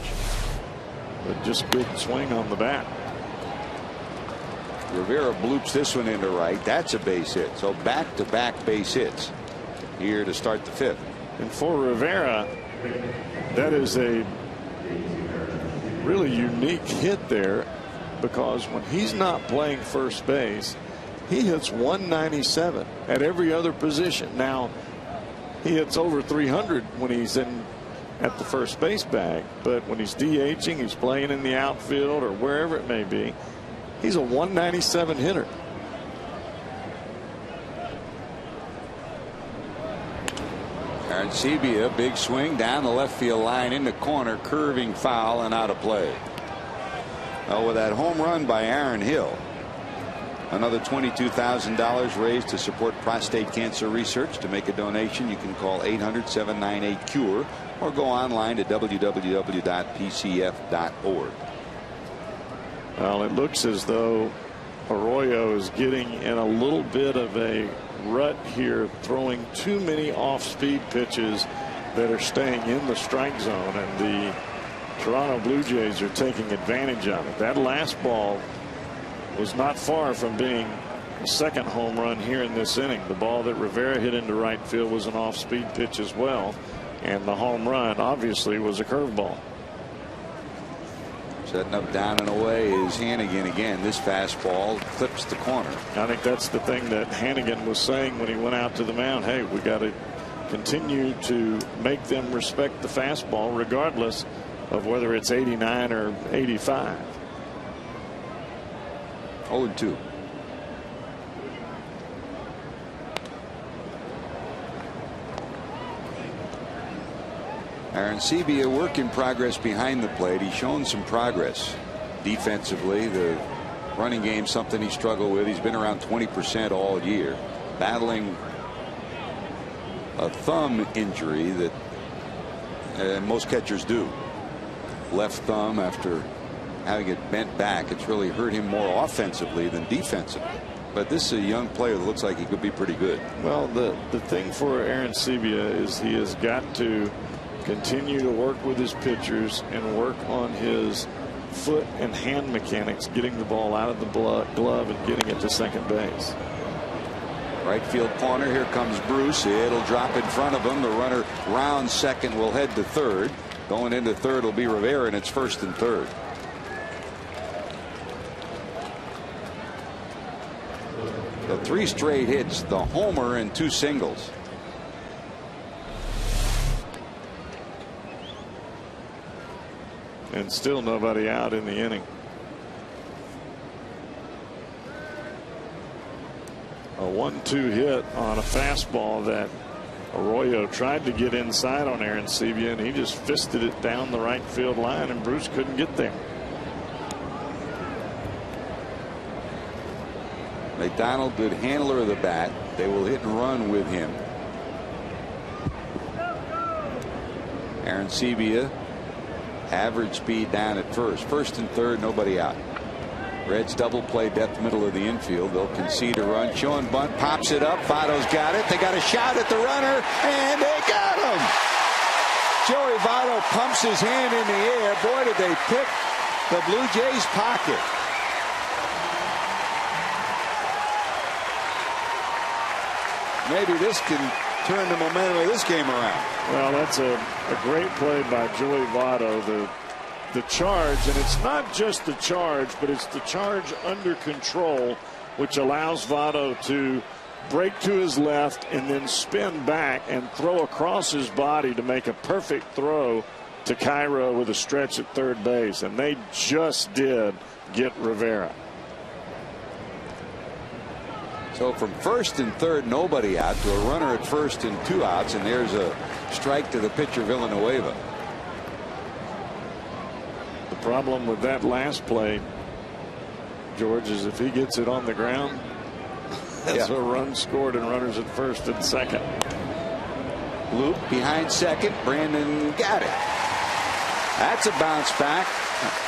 but just good swing on the bat. Rivera bloops this one into right. That's a base hit. So back-to-back base hits here to start the fifth. And for Rivera, that is a really unique hit there, because when he's not playing first base, he hits 197 at every other position. Now, he hits over 300 when he's in at the first base bag, but when he's DHing, he's playing in the outfield or wherever it may be, he's a 197 hitter. Arancibia, big swing down the left field line in the corner, curving foul and out of play. Well, with that home run by Aaron Hill, another $22,000 raised to support prostate cancer research. To make a donation, you can call 800-798-CURE or go online to www.pcf.org. Well, it looks as though Arroyo is getting in a little bit of a rut here, throwing too many off-speed pitches that are staying in the strike zone, and the Toronto Blue Jays are taking advantage of it. That last ball was not far from being a second home run here in this inning. The ball that Rivera hit into right field was an off-speed pitch as well, and the home run obviously was a curveball. Setting up down and away is Hannigan again. This fastball clips the corner. I think that's the thing that Hannigan was saying when he went out to the mound. Hey, we got to continue to make them respect the fastball regardless of whether it's 89 or 85. 0-2. Arancibia, work in progress behind the plate. He's shown some progress defensively. The running game, something he struggled with. He's been around 20% all year, battling a thumb injury that most catchers do. Left thumb, after having it bent back, it's really hurt him more offensively than defensively. But this is a young player that looks like he could be pretty good. Well, the thing for Arancibia is he has got to continue to work with his pitchers and work on his foot and hand mechanics, getting the ball out of the glove and getting it to second base. Right field corner. Here comes Bruce. It'll drop in front of him. The runner round second will head to third. Going into third will be Rivera, and it's first and third. The 3 straight hits, the homer and 2 singles. And still nobody out in the inning. A 1-2 hit on a fastball that Arroyo tried to get inside on Arancibia, and he just fisted it down the right field line, and Bruce couldn't get there. McDonald, good handler of the bat. They will hit and run with him. Arancibia, average speed down at first. First and third, nobody out. Reds double play depth middle of the infield. They'll concede a run. Showing bunt, pops it up. Votto's got it. They got a shot at the runner, and they got him. Joey Votto pumps his hand in the air. Boy, did they pick the Blue Jays' pocket. Maybe this can turn the momentum of this game around. Well, that's a great play by Joey Votto. The charge, and it's not just the charge, but it's the charge under control, which allows Votto to break to his left and then spin back and throw across his body to make a perfect throw to Cairo with a stretch at third base. And they just did get Rivera. So from first and third, nobody out, to a runner at first and 2 outs, and there's a strike to the pitcher Villanueva. The problem with that last play, George, is if he gets it on the ground, that's a run scored and runners at first and second. Loop behind second. Brandon got it. That's a bounce back.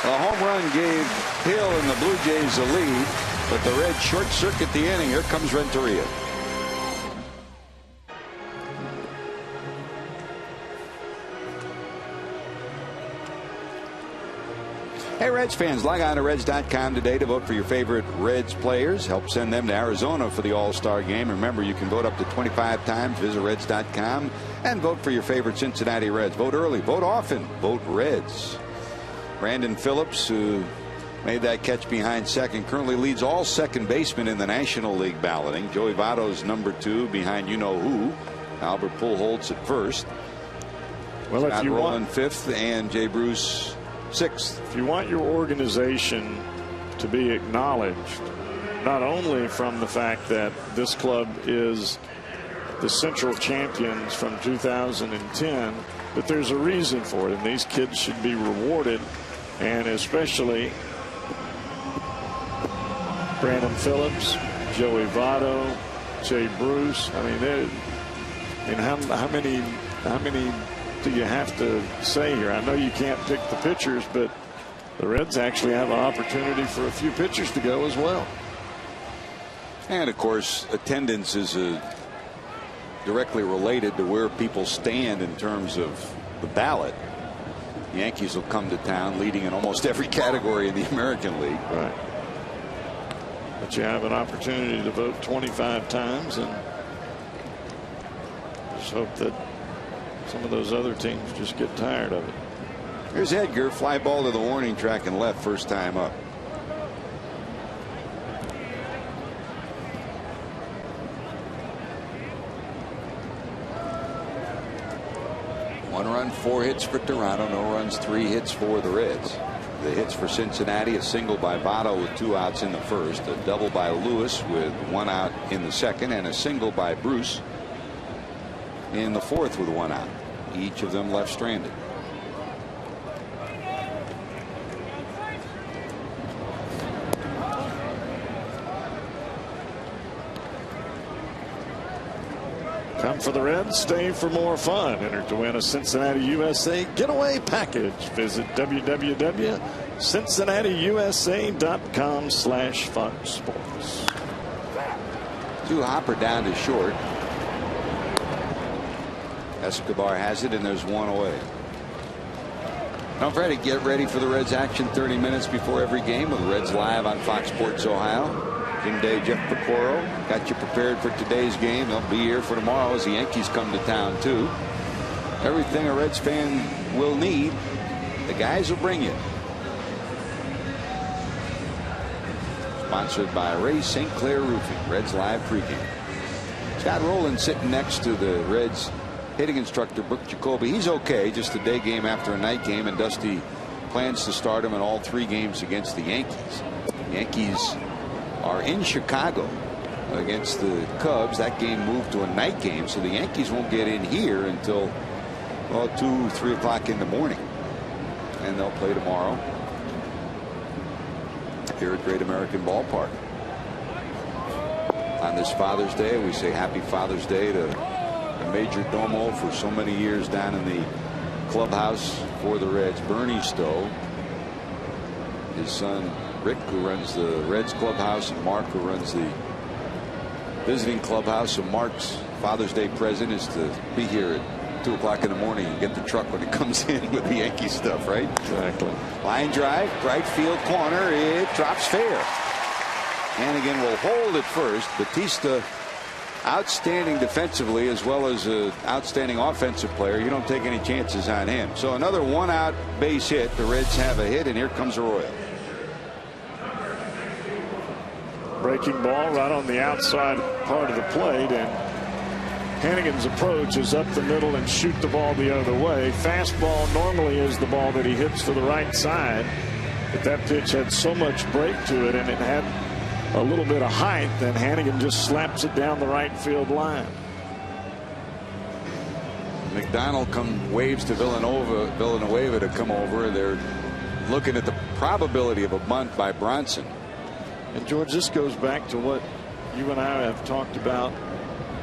A home run gave Hill and the Blue Jays a lead, but the Reds short circuit the inning. Here comes Renteria. Hey, Reds fans, log on to Reds.com today to vote for your favorite Reds players. Help send them to Arizona for the All-Star game. Remember, you can vote up to 25 times. Visit Reds.com and vote for your favorite Cincinnati Reds. Vote early, vote often, vote Reds. Brandon Phillips, who made that catch behind second, currently leads all second basemen in the National League balloting. Joey Votto's number 2 behind you-know-who. Albert Pujols at first. Well, Scott Rowland 5th and Jay Bruce 6th. If you want your organization to be acknowledged, not only from the fact that this club is the Central champions from 2010, but there's a reason for it, and these kids should be rewarded, and especially Brandon Phillips, Joey Votto, Jay Bruce. I mean, how many do you have to say here? I know you can't pick the pitchers, but the Reds actually have an opportunity for a few pitchers to go as well. And of course, attendance is directly related to where people stand in terms of the ballot. The Yankees will come to town leading in almost every category in the American League. Right. But you have an opportunity to vote 25 times, and just hope that some of those other teams just get tired of it. Here's Edgar, fly ball to the warning track and left, first time up. One run, 4 hits for Toronto. No runs, 3 hits for the Reds. The hits for Cincinnati: a single by Votto with 2 outs in the first, a double by Lewis with 1 out in the second, and a single by Bruce in the fourth with 1 out. Each of them left stranded. Come for the Reds, stay for more fun. Enter to win a Cincinnati USA getaway package. Visit www.cincinnatiusa.com/funsports. 2 hopper down to short. Escobar has it, and there's 1 away. Don't forget to get ready for the Reds action 30 minutes before every game with Reds Live on Fox Sports Ohio. Jim Day, Jeff Pecoro got you prepared for today's game. They'll be here for tomorrow as the Yankees come to town too. Everything a Reds fan will need, the guys will bring you. Sponsored by Ray St. Clair Roofing. Reds Live pregame. Scott Rowland sitting next to the Reds hitting instructor Brooke Jacoby. He's okay, just a day game after a night game, and Dusty plans to start him in all 3 games against the Yankees. The Yankees are in Chicago against the Cubs. That game moved to a night game, so the Yankees won't get in here until 2, 3 o'clock in the morning, and they'll play tomorrow here at Great American Ballpark. On this Father's Day, we say Happy Father's Day to the Major Domo for so many years down in the clubhouse for the Reds, Bernie Stowe, his son Rick, who runs the Reds clubhouse, and Mark, who runs the visiting clubhouse. So Mark's Father's Day present is to be here at 2 o'clock in the morning and get the truck when it comes in with the Yankee stuff, right? Exactly. Line drive, right field corner. It drops fair. Hannigan will hold at first. Batista, outstanding defensively as well as an outstanding offensive player. You don't take any chances on him. So another 1 out base hit. The Reds have a hit, and here comes Arroyo. Breaking ball right on the outside part of the plate, and Hannigan's approach is up the middle and shoot the ball the other way. Fastball normally is the ball that he hits to the right side, but that pitch had so much break to it, and it had a little bit of height, that Hannigan just slaps it down the right field line. McDonald waves to Villanueva to come over. They're looking at the probability of a bunt by Bronson. And George, this goes back to what you and I have talked about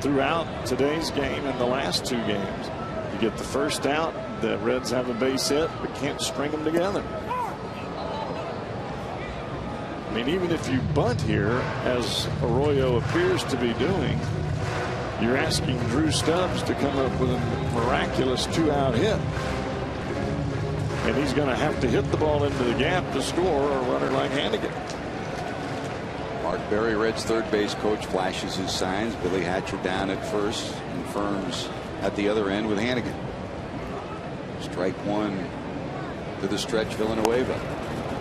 throughout today's game and the last 2 games. You get the first out, the Reds have a base hit, but can't string them together. I mean, even if you bunt here, as Arroyo appears to be doing, you're asking Drew Stubbs to come up with a miraculous 2-out hit. And he's going to have to hit the ball into the gap to score a runner like Hannigan. Mark Berry, Reds third base coach, flashes his signs. Billy Hatcher down at first, confirms at the other end with Hannigan. Strike 1 to the stretch. Villanueva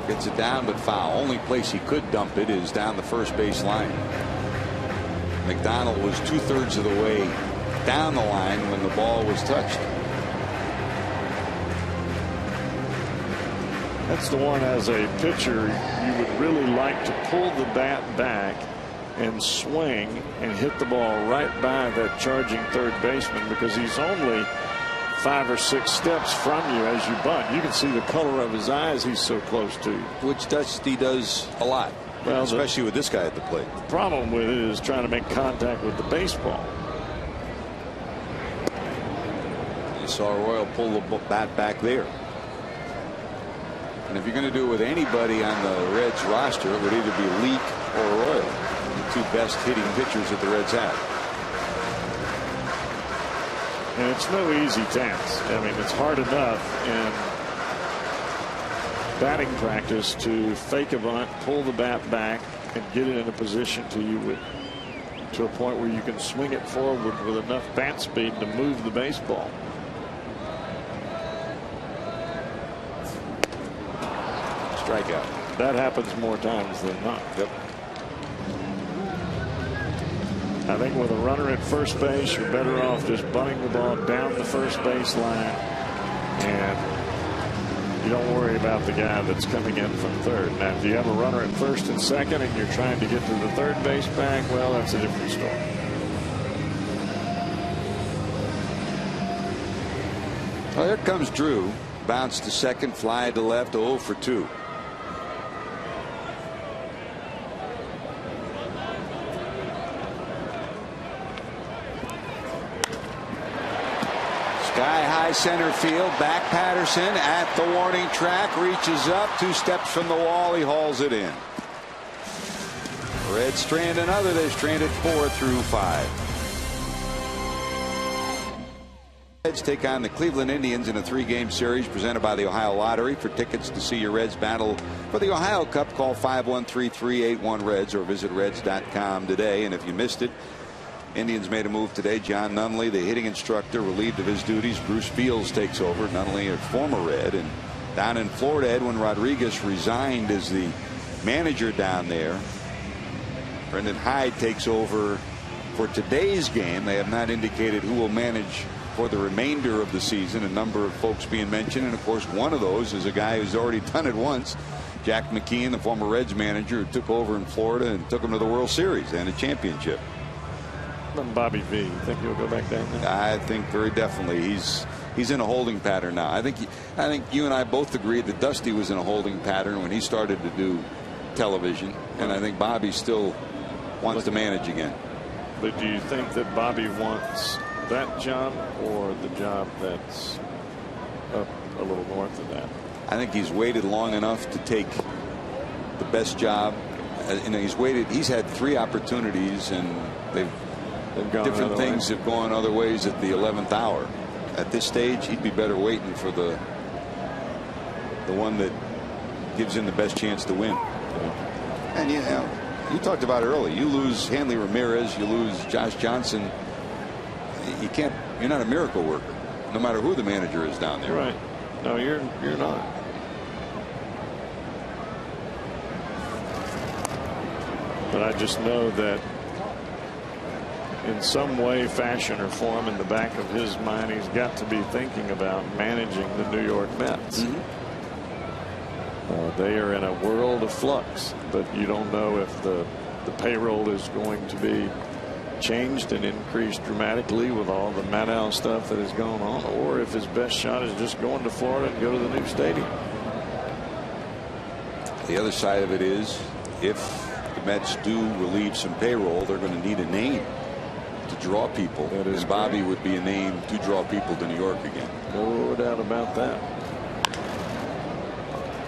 gets it down, but foul. Only place he could dump it is down the first base line. McDonald was 2/3 of the way down the line when the ball was touched. That's the one, as a pitcher, you would really like to pull the bat back and swing and hit the ball right by that charging third baseman, because he's only 5 or 6 steps from you as you bunt. You can see the color of his eyes, he's so close to you. Which Dusty does a lot, well, especially with this guy at the plate. The problem with it is trying to make contact with the baseball. You saw Arroyo pull the bat back there. And if you're going to do it with anybody on the Reds roster, it would either be Leak or Arroyo, the 2 best hitting pitchers that the Reds have. And it's no easy task. I mean, it's hard enough in batting practice to fake a bunt, pull the bat back, and get it in a position to a point where you can swing it forward with enough bat speed to move the baseball. Strikeout. That happens more times than not. Yep. I think with a runner at first base, you're better off just bunting the ball down the first base line and You don't worry about the guy that's coming in from third. Now, if you have a runner at first and second and you're trying to get to the third base bag, well, that's a different story. Well, here comes Drew. Bounce to second, fly to left, 0 for 2. Sky high center field. Back Patterson at the warning track. Reaches up 2 steps from the wall. He hauls it in. Reds strand another. They've stranded 4 through 5. Reds take on the Cleveland Indians in a 3-game series presented by the Ohio Lottery. For tickets to see your Reds battle for the Ohio Cup, call 513-381-REDS or visit Reds.com today. And if you missed it, Indians made a move today. John Nunley, the hitting instructor, relieved of his duties. Bruce Fields takes over. Nunley, a former Red. And down in Florida, Edwin Rodriguez resigned as the manager down there. Brendan Hyde takes over for today's game. They have not indicated who will manage for the remainder of the season. A number of folks being mentioned, and of course one of those is a guy who's already done it once. Jack McKeon, the former Reds manager, who took over in Florida and took him to the World Series and a championship. Bobby V, you think he'll go back down there? I think very definitely he's in a holding pattern now. I think you and I both agreed that Dusty was in a holding pattern when he started to do television, and I think Bobby still wants to manage again. But do you think that Bobby wants that job or the job that's up a little north of that? I think he's waited long enough to take the best job. You know, he's had 3 opportunities, and they've gone different things have gone other ways at the 11th hour. At this stage, he'd be better waiting for the one that gives him the best chance to win. And you know, you talked about it earlier. You lose Hanley Ramirez, you lose Josh Johnson. You're not a miracle worker, no matter who the manager is down there. Right. No, you're not. But I just know that in some way, fashion, or form, in the back of his mind, he's got to be thinking about managing the New York Mets. They are in a world of flux, but you don't know if the payroll is going to be changed and increased dramatically with all the Maddow stuff that has gone on, or if his best shot is just going to Florida and go to the new stadium. The other side of it is, if the Mets do relieve some payroll, they're going to need a name to draw people. And Bobby would be a name to draw people to New York again. No doubt about that.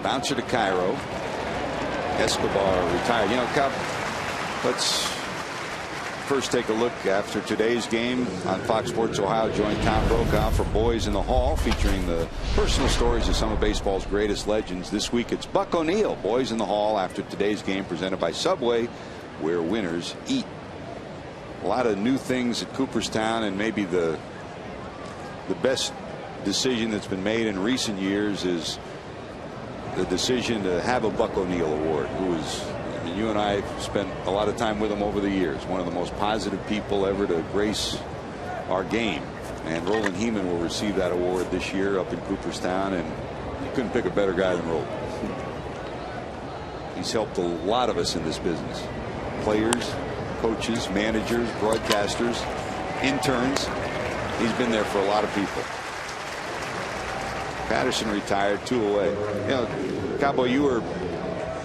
Bouncer to Cairo. Escobar retired. You know, Cub, let's first take a look after today's game on Fox Sports Ohio. Join Tom Brokaw for Boys in the Hall, featuring the personal stories of some of baseball's greatest legends. This week it's Buck O'Neil, Boys in the Hall, after today's game, presented by Subway, where winners eat. A lot of new things at Cooperstown, and maybe the best decision that's been made in recent years is the decision to have a Buck O'Neil Award, who is, I mean, you and I spent a lot of time with him over the years. One of the most positive people ever to grace our game. And Roland Heeman will receive that award this year up in Cooperstown, and you couldn't pick a better guy than Roland. He's helped a lot of us in this business. Players, coaches, managers, broadcasters, interns. He's been there for a lot of people. Patterson retired, 2 away. You know, Cabo, you were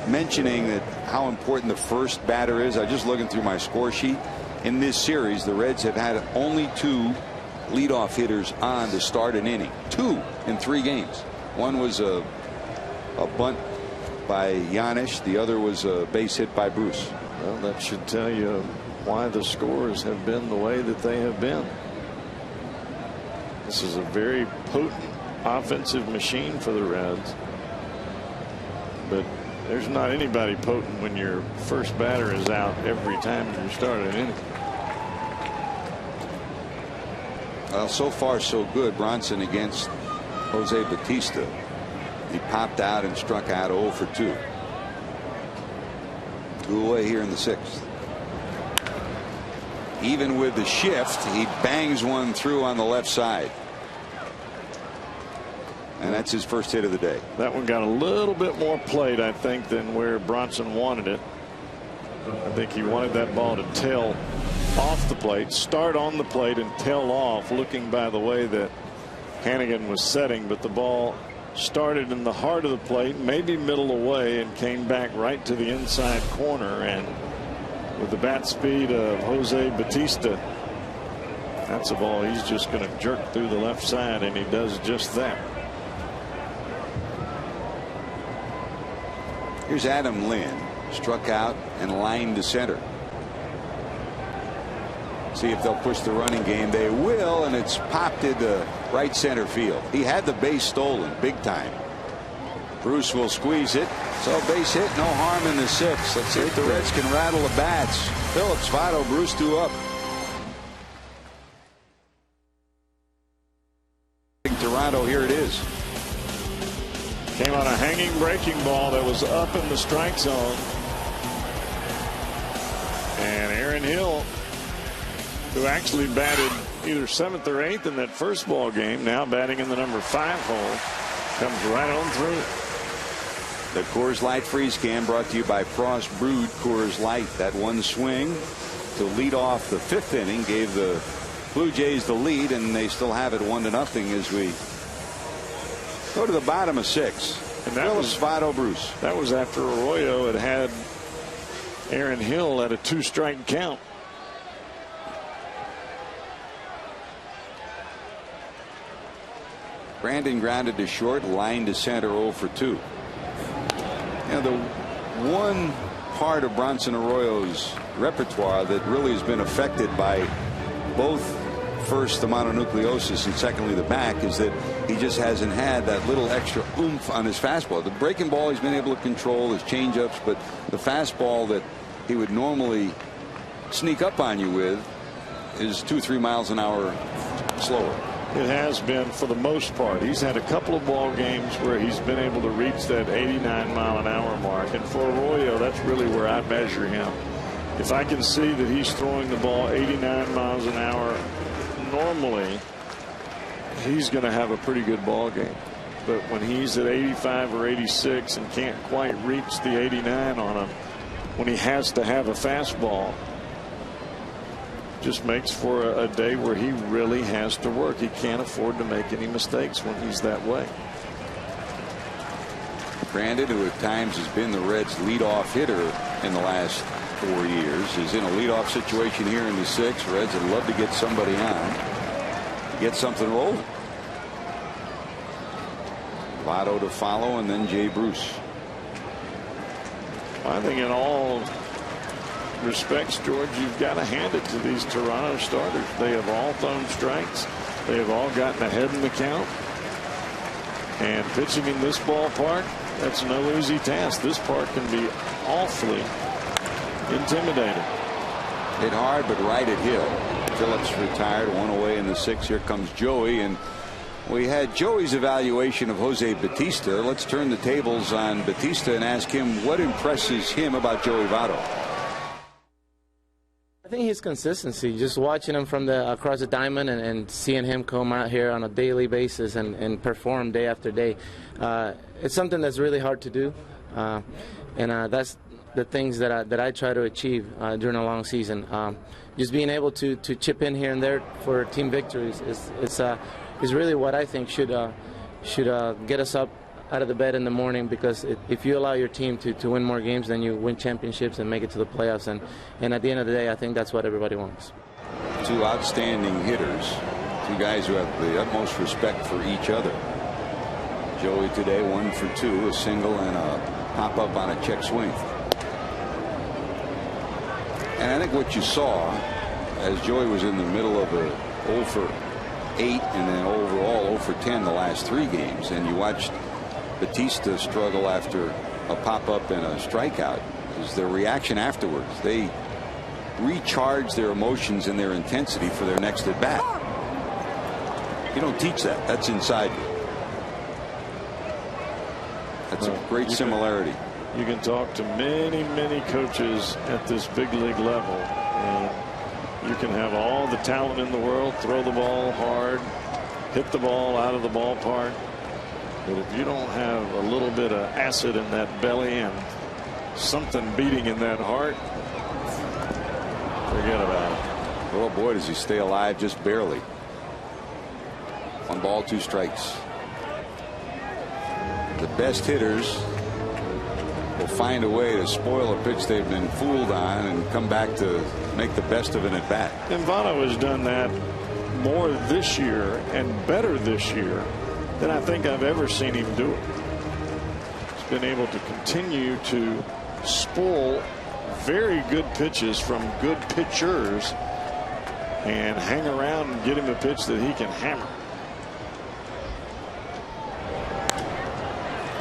mentioning that how important the first batter is. I was just looking through my score sheet. In this series, the Reds have had only 2 leadoff hitters on to start an inning. 2 in 3 games. One was a bunt by Yanish. The other was a base hit by Bruce. Well, that should tell you why the scores have been the way that they have been. This is a very potent offensive machine for the Reds, but there's not anybody potent when your first batter is out every time you start an inning. Well, so far so good. Bronson against Jose Bautista. He popped out and struck out 0 for 2. 2 away here in the 6th. Even with the shift, he bangs one through on the left side. And that's his first hit of the day. That one got a little bit more plate, I think, than where Bronson wanted it. I think he wanted that ball to tail off the plate, start on the plate, and tail off, looking by the way that Hannigan was setting. But the ball started in the heart of the plate, maybe middle away, and came back right to the inside corner. And with the bat speed of Jose Bautista, that's a ball he's just going to jerk through the left side, and he does just that. Here's Adam Lynn, struck out and lined to center. See if they'll push the running game. They will, and it's popped into right center field. He had the base stolen big time. Bruce will squeeze it. So base hit, no harm in the 6th. Let's see if the Reds can rattle the bats. Phillips, Votto, Bruce 2 up. Toronto, here it is. Came on a hanging breaking ball that was up in the strike zone. And Aaron Hill, who actually batted either 7th or 8th in that first ball game, now batting in the number 5 hole, comes right on through. The Coors Light Freeze Can brought to you by Frost Brewed Coors Light. That one swing to lead off the 5th inning gave the Blue Jays the lead, and they still have it 1-0 as we go to the bottom of 6. And that was Votto, Bruce. That was after Arroyo had Aaron Hill at a 2-strike count. Brandon grounded to short, line to center, 0 for 2. Now the one part of Bronson Arroyo's repertoire that really has been affected by both first the mononucleosis and secondly the back is that he just hasn't had that little extra oomph on his fastball. The breaking ball he's been able to control, his changeups, but the fastball that he would normally sneak up on you with is 2-3 miles an hour slower. It has been for the most part. He's had a couple of ball games where he's been able to reach that 89-mile-an-hour mark, and for Arroyo, that's really where I measure him. If I can see that he's throwing the ball 89 miles an hour normally, he's going to have a pretty good ball game. But when he's at 85 or 86 and can't quite reach the 89 on him, when he has to have a fastball, just makes for a day where he really has to work. He can't afford to make any mistakes when he's that way. Brandon, who at times has been the Reds' leadoff hitter in the last 4 years, is in a leadoff situation here in the 6th. Reds would love to get somebody on, get something rolling. Votto to follow, and then Jay Bruce. I think in all respects, George, you've got to hand it to these Toronto starters. They have all thrown strikes. They have all gotten ahead in the count. And pitching in this ballpark, that's no easy task. This park can be awfully intimidating. Hit hard, but right at Hill. Phillips retired, 1 away in the 6th. Here comes Joey, and we had Joey's evaluation of Jose Bautista. Let's turn the tables on Bautista and ask him what impresses him about Joey Votto. I think his consistency, just watching him from across the diamond and seeing him come out here on a daily basis and perform day after day. It's something that's really hard to do, and that's the things that I try to achieve during a long season. Just being able to chip in here and there for team victories is really what I think should get us up out of the bed in the morning, because if you allow your team to win more games, then you win championships and make it to the playoffs, and at the end of the day, I think that's what everybody wants. 2 outstanding hitters, 2 guys who have the utmost respect for each other. Joey today 1 for 2, a single and a pop up on a check swing. And I think what you saw as Joey was in the middle of a 0 for 8 and then overall 0 for 10 the last 3 games, and you watched Bautista struggle after a pop-up and a strikeout, is their reaction afterwards. They recharge their emotions and their intensity for their next at bat. You don't teach that. That's inside you. That's a great similarity. You can talk to many coaches at this big league level, and you can have all the talent in the world, throw the ball hard, hit the ball out of the ballpark. But if you don't have a little bit of acid in that belly and something beating in that heart, forget about it. Oh boy, does he stay alive just barely. 1 ball, 2 strikes. The best hitters will find a way to spoil a pitch they've been fooled on and come back to make the best of an at bat. And Votto has done that more this year and better this year than I think I've ever seen him do it. He's been able to continue to spoil very good pitches from good pitchers and hang around and get him a pitch that he can hammer.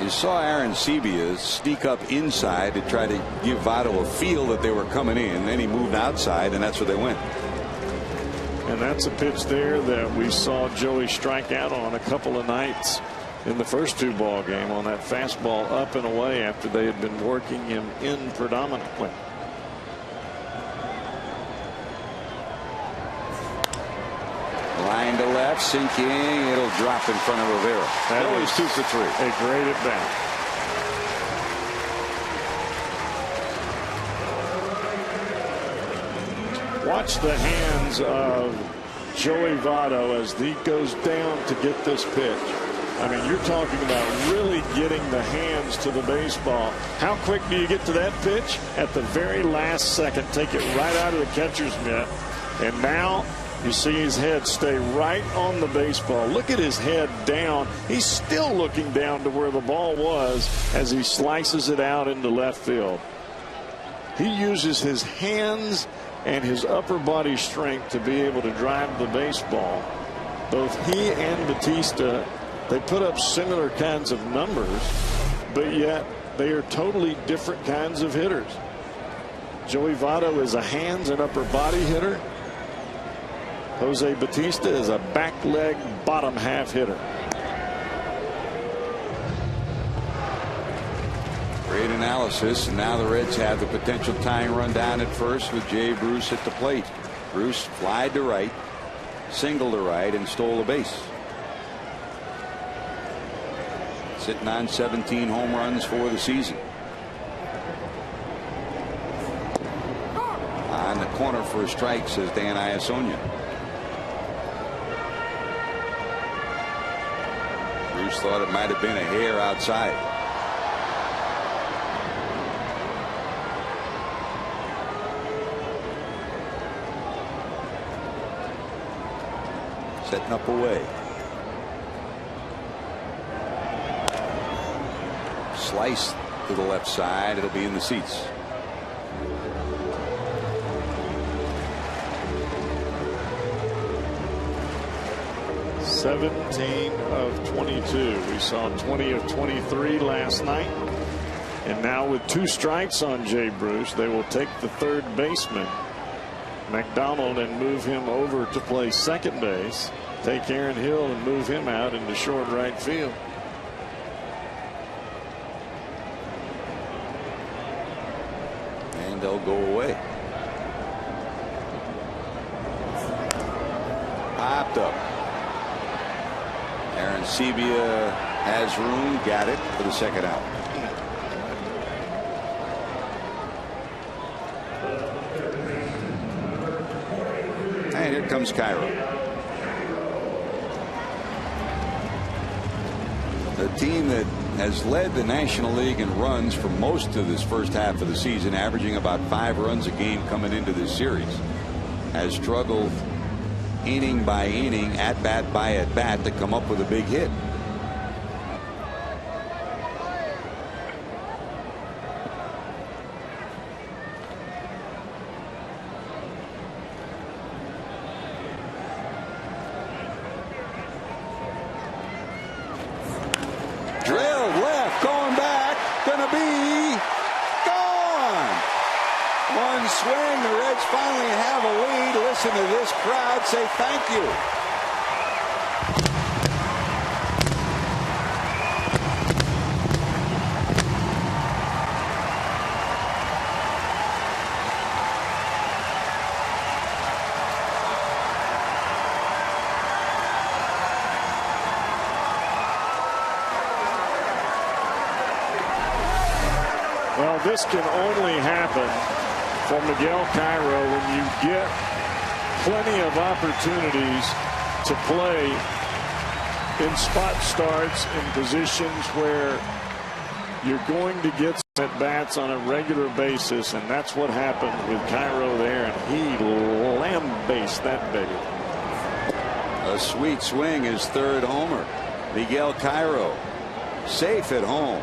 You saw Aaron Sebia sneak up inside to try to give Votto a feel that they were coming in. Then he moved outside, and that's where they went. And that's a pitch there that we saw Joey strike out on a couple of nights in the first 2 ball game, on that fastball up and away after they had been working him in predominantly. Line to left, sinking. It'll drop in front of Rivera. That Always was 2 for 3. A great at bat. Watch the hands of Joey Votto as he goes down to get this pitch. I mean, you're talking about really getting the hands to the baseball. How quick do you get to that pitch? At the very last second. Take it right out of the catcher's mitt. And now you see his head stay right on the baseball. Look at his head down. He's still looking down to where the ball was as he slices it out into left field. He uses his hands and his upper body strength to be able to drive the baseball. Both he and Batista, they put up similar kinds of numbers, but yet they are totally different kinds of hitters. Joey Votto is a hands and upper body hitter. Jose Batista is a back leg bottom half hitter. Great analysis, and now the Reds have the potential tying run down at first with Jay Bruce at the plate. Bruce flied to right, singled to right, and stole a base. Sitting on 17 home runs for the season. On the corner for a strike, says Dan Iasonia. Bruce thought it might have been a hair outside. Setting up away. Slice to the left side. It'll be in the seats. (17 of 22). We saw 20 of 23 last night. And now with 2 strikes on Jay Bruce, they will take the third baseman, McDonald, and move him over to play second base. Take Aaron Hill and move him out into short right field. And they'll go away. Popped up. Aaron Sebia has room. Got it for the second out. And here comes Cairo. The team that has led the National League in runs for most of this first half of the season, averaging about 5 runs a game coming into this series, has struggled inning by inning, at bat by at bat, to come up with a big hit. Drilled left, going back, gonna be gone. One swing, the Reds finally have a lead. Listen to this crowd say thank you. this can only happen for Miguel Cairo when you get plenty of opportunities to play in spot starts in positions where you're going to get some at-bats on a regular basis, and that's what happened with Cairo there, and he lambasted that baby. A sweet swing, his third homer. Miguel Cairo safe at home,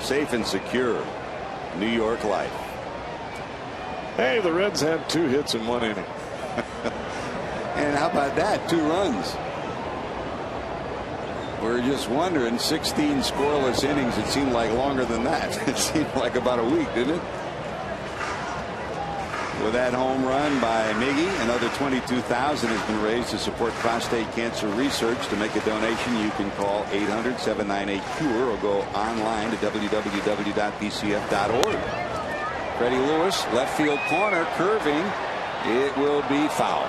safe and secure. New York life. Hey, the Reds had 2 hits in 1 inning. And how about that? 2 runs. We're just wondering, 16 scoreless innings. It seemed like longer than that. It seemed like about a week, didn't it? With that home run by Miggy, another $22,000 has been raised to support prostate cancer research. To make a donation, you can call 800-798-CURE or go online to www.bcf.org. Freddie Lewis, left field corner, curving. It will be foul.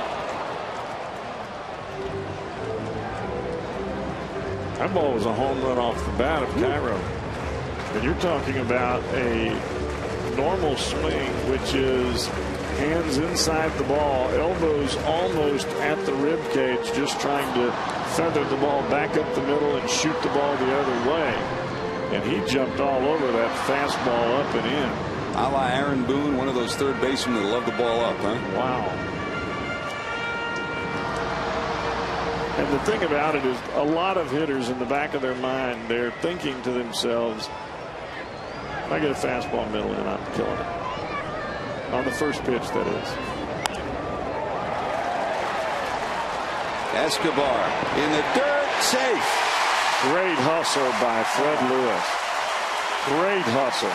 That ball was a home run off the bat of Cairo. And you're talking about a normal swing, which is hands inside the ball, elbows almost at the rib cage, just trying to feather the ball back up the middle and shoot the ball the other way. And he jumped all over that fastball up and in. A la Aaron Boone, one of those third basemen that love the ball up, huh? Wow. And the thing about it is, a lot of hitters in the back of their mind, they're thinking to themselves, if I get a fastball middle and I'm killing it. On the first pitch, that is. Escobar in the dirt, safe. Great hustle by Fred Lewis. Great hustle.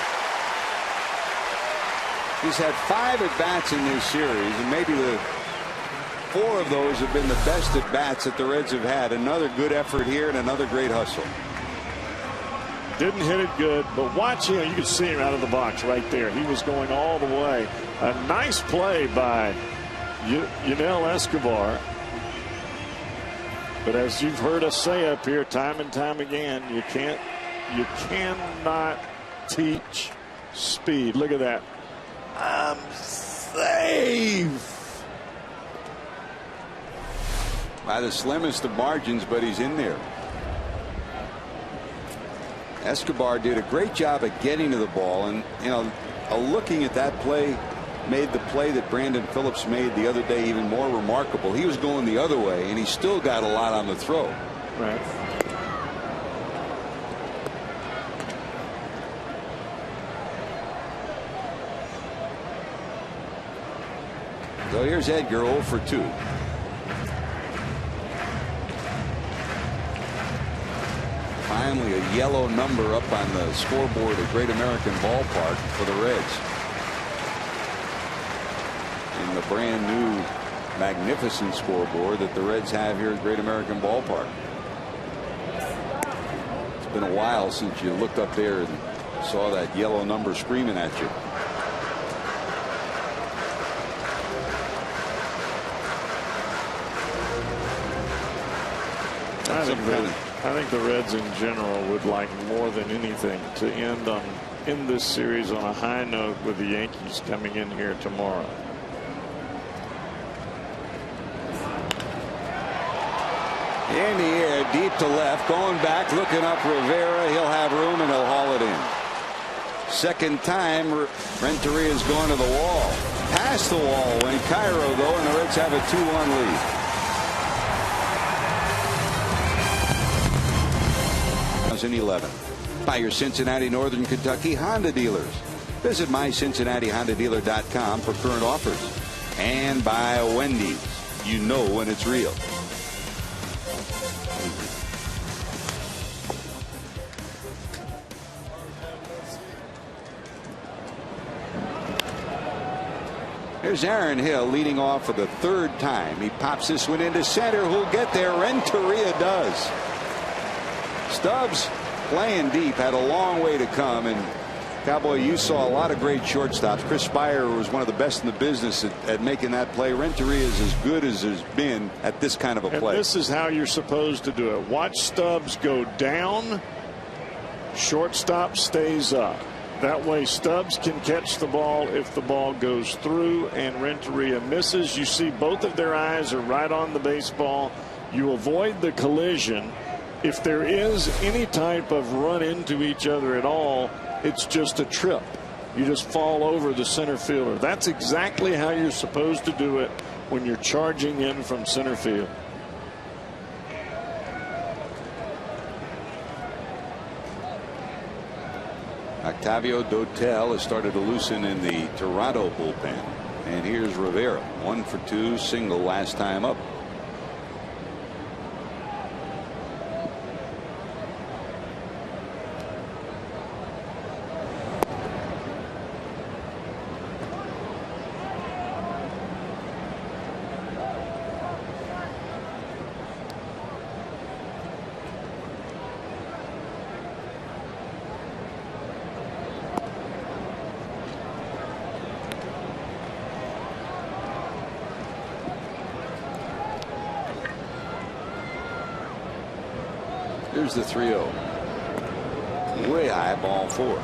He's had 5 at-bats in this series, and maybe the 4 of those have been the best at-bats that the Reds have had. Another good effort here and another great hustle. Didn't hit it good, but watch him. You can see him out of the box right there. He was going all the way. A nice play by Yunel Escobar. But as you've heard us say up here time and time again, you cannot teach speed. Look at that. I'm safe. By the slimmest of margins, but he's in there. Escobar did a great job at getting to the ball, and looking at that play made the play that Brandon Phillips made the other day even more remarkable. He was going the other way, and he still got a lot on the throw. Right. So here's Edgar 0 for 2. Finally, a yellow number up on the scoreboard at Great American Ballpark for the Reds. In the brand new magnificent scoreboard that the Reds have here at Great American Ballpark. It's been a while since you looked up there and saw that yellow number screaming at you. I think the Reds in general would like more than anything to end in this series on a high note with the Yankees coming in here tomorrow. In the air, deep to left, going back, looking up Rivera. He'll have room and he'll haul it in. Second time Renteria's going to the wall. Past the wall when Cairo though, and the Reds have a 2-1 lead. 2011 by your Cincinnati Northern Kentucky Honda dealers. Visit mycincinnatihondadealer.com for current offers. And by Wendy's. You know when it's real. Here's Aaron Hill leading off for the 3rd time. He pops this one into center. Who'll get there? Renteria does. Stubbs playing deep, had a long way to come, and Cowboy, you saw a lot of great shortstops. Chris Spire was one of the best in the business at making that play. Renteria is as good as has been at this kind of a play. And this is how you're supposed to do it. Watch Stubbs go down. Shortstop stays up. That way Stubbs can catch the ball if the ball goes through and Renteria misses. You see both of their eyes are right on the baseball. You avoid the collision. If there is any type of run into each other at all, it's just a trip. You just fall over the center fielder. That's exactly how you're supposed to do it when you're charging in from center field. Octavio Dotel has started to loosen in the Toronto bullpen. And here's Rivera, 1 for 2, single last time up. Here's the 3-0. Way high, ball 4.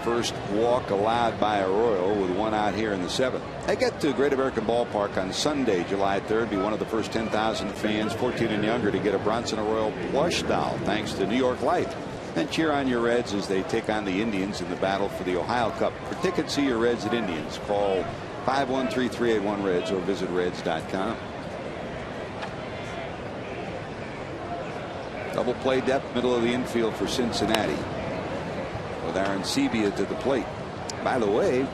First walk allowed by Arroyo with 1 out here in the 7th. I get to Great American Ballpark on Sunday, July 3rd. Be one of the first 10,000 fans 14 and younger to get a Bronson Arroyo plush doll thanks to New York Life. And cheer on your Reds as they take on the Indians in the battle for the Ohio Cup. For tickets, see your Reds at Indians. Call 513-381-REDS or visit Reds.com. Double play depth, middle of the infield for Cincinnati, with Aaron Sebia to the plate. By the way,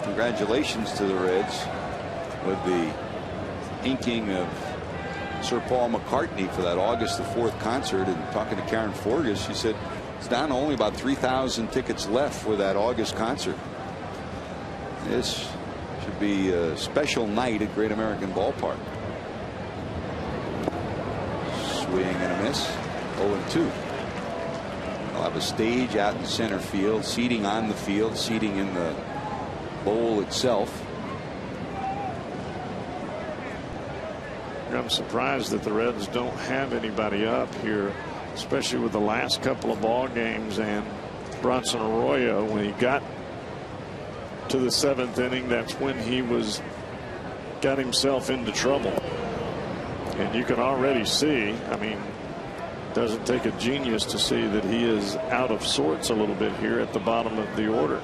congratulations to the Reds with the inking of Sir Paul McCartney for that August the 4th concert. And talking to Karen Forgas, she said it's down to only about 3,000 tickets left for that August concert. This should be a special night at Great American Ballpark. Swing and a miss. 0-2. They'll have a stage out in center field, seating on the field, seating in the bowl itself. I'm surprised that the Reds don't have anybody up here, especially with the last couple of ball games. And Bronson Arroyo, when he got to the 7th inning, that's when he got himself into trouble. And you can already see, I mean, doesn't take a genius to see that he is out of sorts a little bit here at the bottom of the order.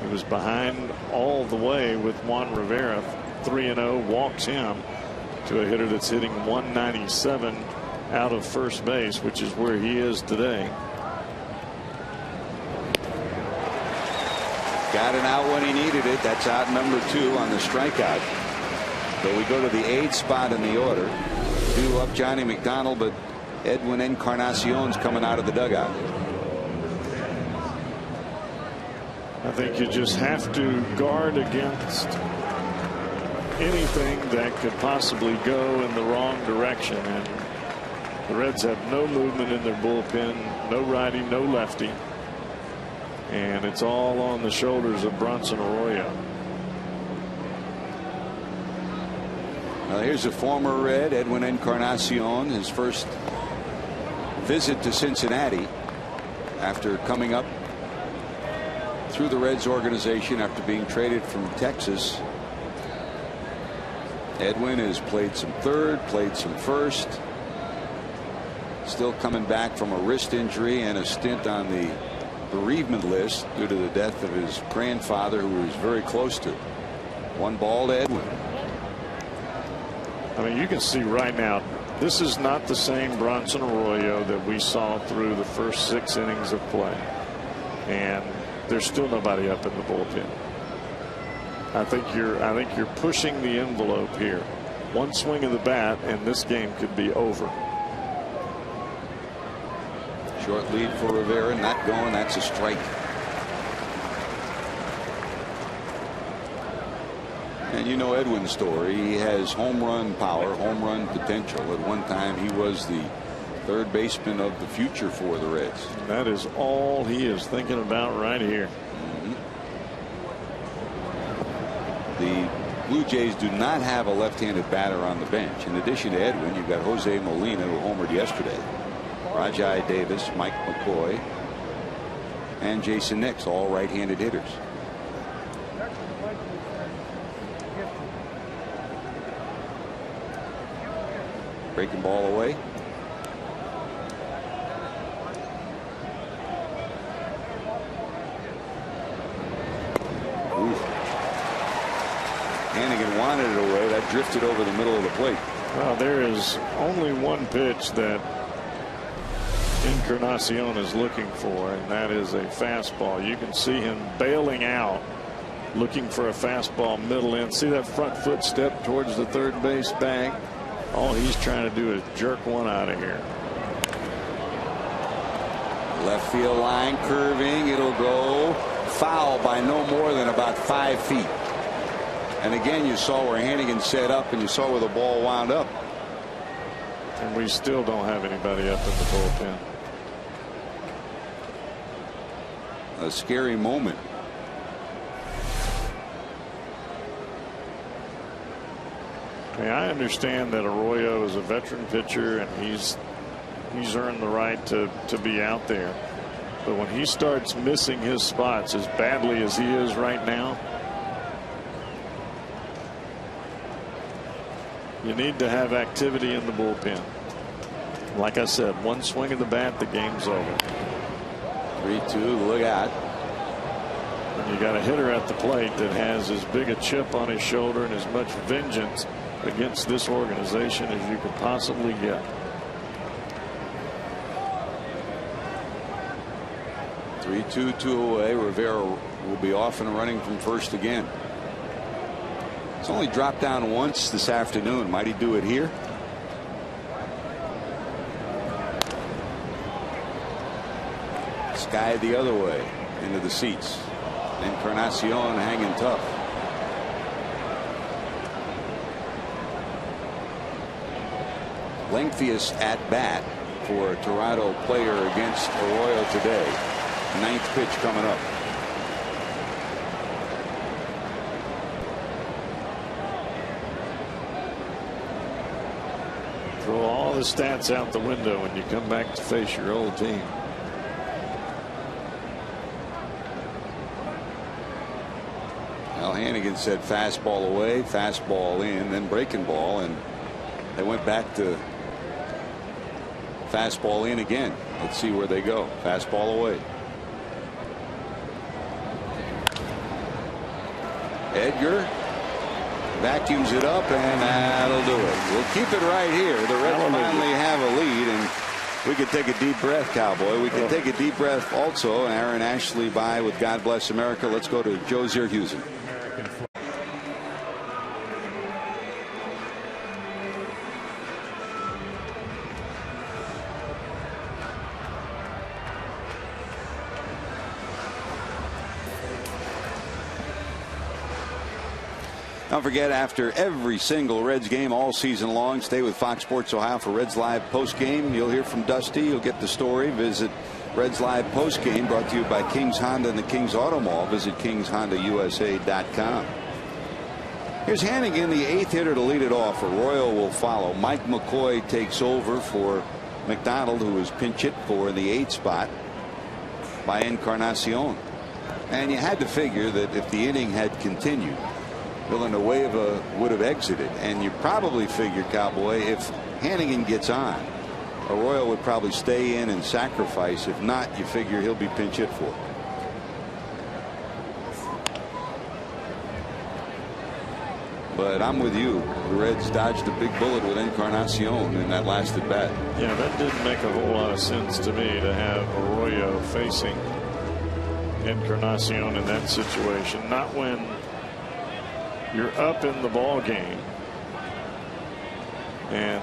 He was behind all the way with Juan Rivera. 3-0 walks him to a hitter that's hitting 197 out of first base, which is where he is today. Got an out when he needed it. That's out number 2 on the strikeout. So we go to the 8th spot in the order. 2 up Johnny McDonald, but Edwin Encarnacion's coming out of the dugout. I think you just have to guard against anything that could possibly go in the wrong direction. And the Reds have no movement in their bullpen, no righty, no lefty. And it's all on the shoulders of Bronson Arroyo. Now here's a former Red, Edwin Encarnacion, his first visit to Cincinnati after coming up through the Reds organization after being traded from Texas. Edwin has played some third, played some first, still coming back from a wrist injury and a stint on the bereavement list due to the death of his grandfather, who he was very close to. 1 ball to Edwin. I mean, you can see right now, this is not the same Bronson Arroyo that we saw through the first 6 innings of play. And there's still nobody up in the bullpen. I think you're pushing the envelope here. 1 swing of the bat and this game could be over. Short lead for Rivera, not going. That's a strike. And you know Edwin's story. He has home run power, home run potential. At one time he was the third baseman of the future for the Reds. And that is all he is thinking about right here. The Blue Jays do not have a left-handed batter on the bench. In addition to Edwin, you've got Jose Molina, who homered yesterday. Rajai Davis, Mike McCoy, and Jason Nix, all right-handed hitters. Breaking ball away. Oof. Hannigan wanted it away. That drifted over the middle of the plate. Well, there is only one pitch that Encarnacion is looking for, and that is a fastball. You can see him bailing out, looking for a fastball middle in. See that front foot step towards the third base bag? All he's trying to do is jerk one out of here. Left field line curving. It'll go foul by no more than about 5 feet. And again, you saw where Hannigan set up, and you saw where the ball wound up. And we still don't have anybody up in the bullpen. A scary moment. I understand that Arroyo is a veteran pitcher and he's earned the right to be out there. But when he starts missing his spots as badly as he is right now, you need to have activity in the bullpen. Like I said, one swing of the bat, the game's over. 3-2, look out. And you got a hitter at the plate that has as big a chip on his shoulder and as much vengeance against this organization as you could possibly get. 3-2, 2 away. Rivera will be off and running from first again. It's only dropped down once this afternoon. Might he do it here? Sky the other way into the seats. Encarnacion hanging tough. Lengthiest at bat for a Toronto player against Arroyo today. 9th pitch coming up. Throw all the stats out the window when you come back to face your old team. Al Hannigan said fastball away, fastball in, then breaking ball, and they went back to fastball in again. Let's see where they go. Fastball away. Edgar vacuums it up, and that'll do it. We'll keep it right here. The Reds finally have a lead, and we can take a deep breath, Cowboy. We can take a deep breath also. Aaron Ashley by with God Bless America. Let's go to Joe Zierhusen. Don't forget, after every single Reds game all season long, stay with Fox Sports Ohio for Reds Live postgame. You'll hear from Dusty. You'll get the story. Visit Reds Live postgame, brought to you by Kings Honda and the Kings Auto Mall. Visit KingsHondaUSA.com. Here's Hannigan, the 8th hitter, to lead it off. Arroyo will follow. Mike McCoy takes over for McDonald, who was pinch hit for in the 8th spot by Encarnacion. And you had to figure that if the inning had continued, Villanueva would have exited, and you probably figured, Cowboy, if Hannigan gets on, Arroyo would probably stay in and sacrifice. If not, you figure he'll be pinch hit for. But I'm with you. The Reds dodged a big bullet with Encarnacion in that last at bat. Yeah, that didn't make a whole lot of sense to me to have Arroyo facing Encarnacion in that situation. Not when you're up in the ball game. And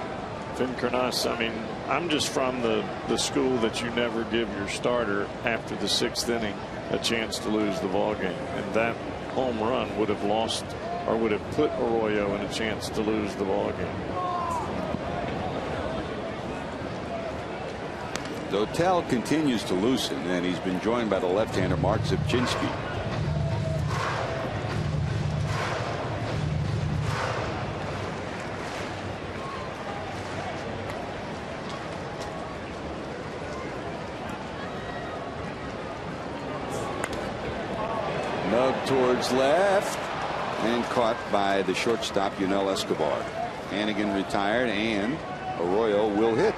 Encarnacion, I mean, I'm just from the school that you never give your starter after the 6th inning a chance to lose the ball game. And that home run would have lost, or would have put Arroyo in a chance to lose the ball game. Dotel continues to loosen, and he's been joined by the left-hander Mark Zipchinski. towards left and caught by the shortstop Yunel Escobar. Hannigan retired and Arroyo will hit.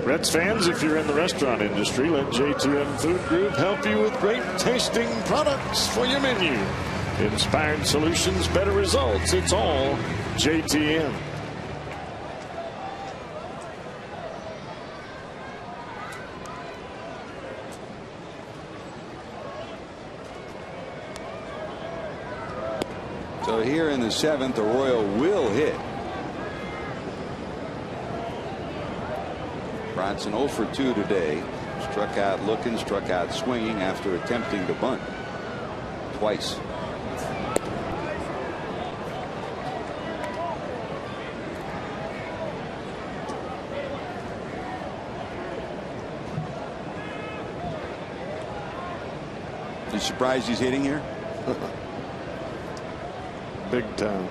Reds fans, if you're in the restaurant industry, let JTM Food Group help you with great tasting products for your menu. Inspired solutions, better results. It's all JTM. So here in the 7th, Arroyo will hit. Bronson 0 for 2 today. Struck out looking, struck out swinging after attempting to bunt twice. You surprised he's hitting here? Big time.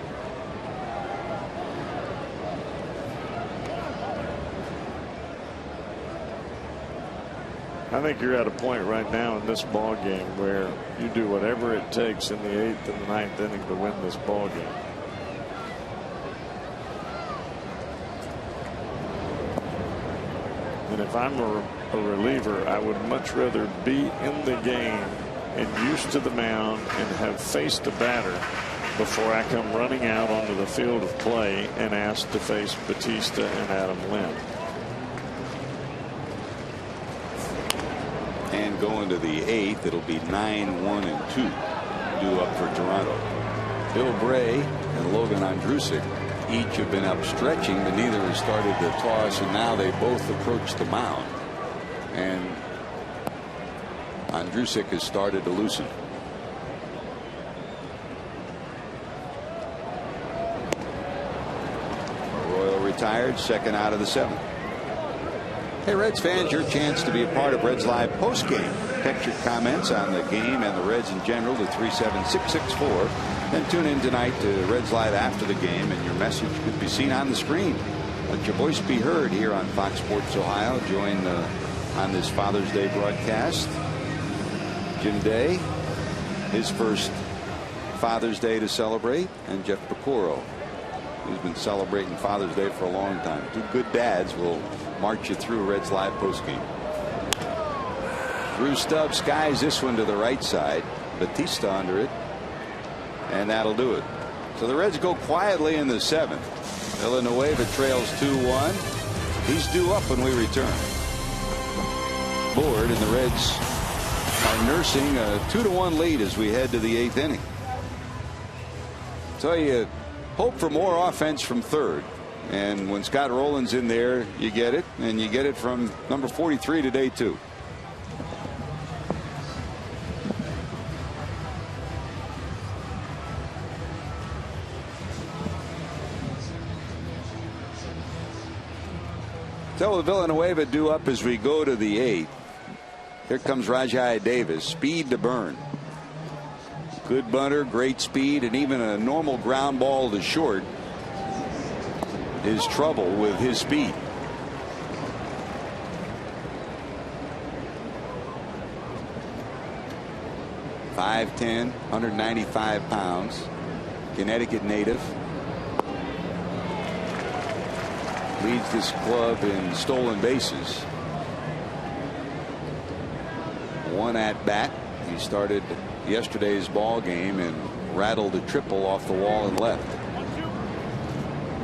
I think you're at a point right now in this ball game where you do whatever it takes in the 8th and 9th inning to win this ball game. And if I'm a reliever, I would much rather be in the game and used to the mound and have faced a batter before I come running out onto the field of play and asked to face Batista and Adam Lynn. And going to the 8th, it'll be 9-1-2 due up for Toronto. Bill Bray and Logan Andrusik each have been up stretching, but neither has started to toss, and now they both approach the mound. And Andrusik has started to loosen. Arroyo retired, second out of the 7th. Hey, Reds fans, your chance to be a part of Reds Live postgame. Text your comments on the game and the Reds in general to 37664. Then tune in tonight to Reds Live after the game, and your message could be seen on the screen. Let your voice be heard here on Fox Sports Ohio. Join on this Father's Day broadcast Jim Day, his first Father's Day to celebrate, and Jeff Pecoro, who's been celebrating Father's Day for a long time. Two good dads will march you through Reds Live postgame. Drew Stubbs skies this one to the right side. Batista under it, and that'll do it. So the Reds go quietly in the 7th. Villanueva trails 2-1. He's due up when we return. Board, and the Reds are nursing a 2-1 lead as we head to the 8th inning. So you hope for more offense from third. And when Scott Rowland's in there, you get it, and you get it from number 43 today, too. So with Villanueva due up as we go to the 8th. Here comes Rajai Davis. Speed to burn. Good bunter, great speed, and even a normal ground ball to short is trouble with his speed. .5'10", 195 pounds, Connecticut native. Leads this club in stolen bases. One at bat. He started yesterday's ball game and rattled a triple off the wall and left.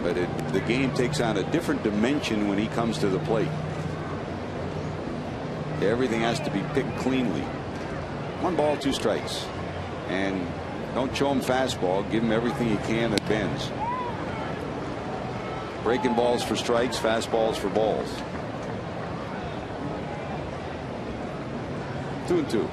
But the game takes on a different dimension when he comes to the plate. Everything has to be picked cleanly. 1 ball, 2 strikes. And don't show him fastball. Give him everything you can that bends. Breaking balls for strikes, fastballs for balls. 2-2.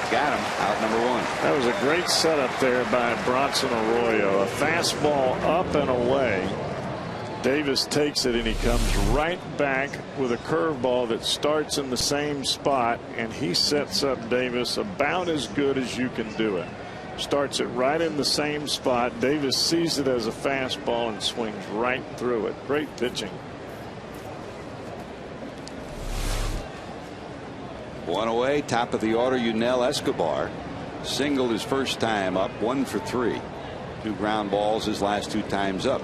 Got him out, number 1. That was a great setup there by Bronson Arroyo. A fastball up and away. Davis takes it, and he comes right back with a curveball that starts in the same spot, and he sets up Davis about as good as you can do it. Starts it right in the same spot. Davis sees it as a fastball and swings right through it. Great pitching. One away, top of the order, Yunel Escobar singled his first time up, 1 for 3. 2 ground balls his last 2 times up.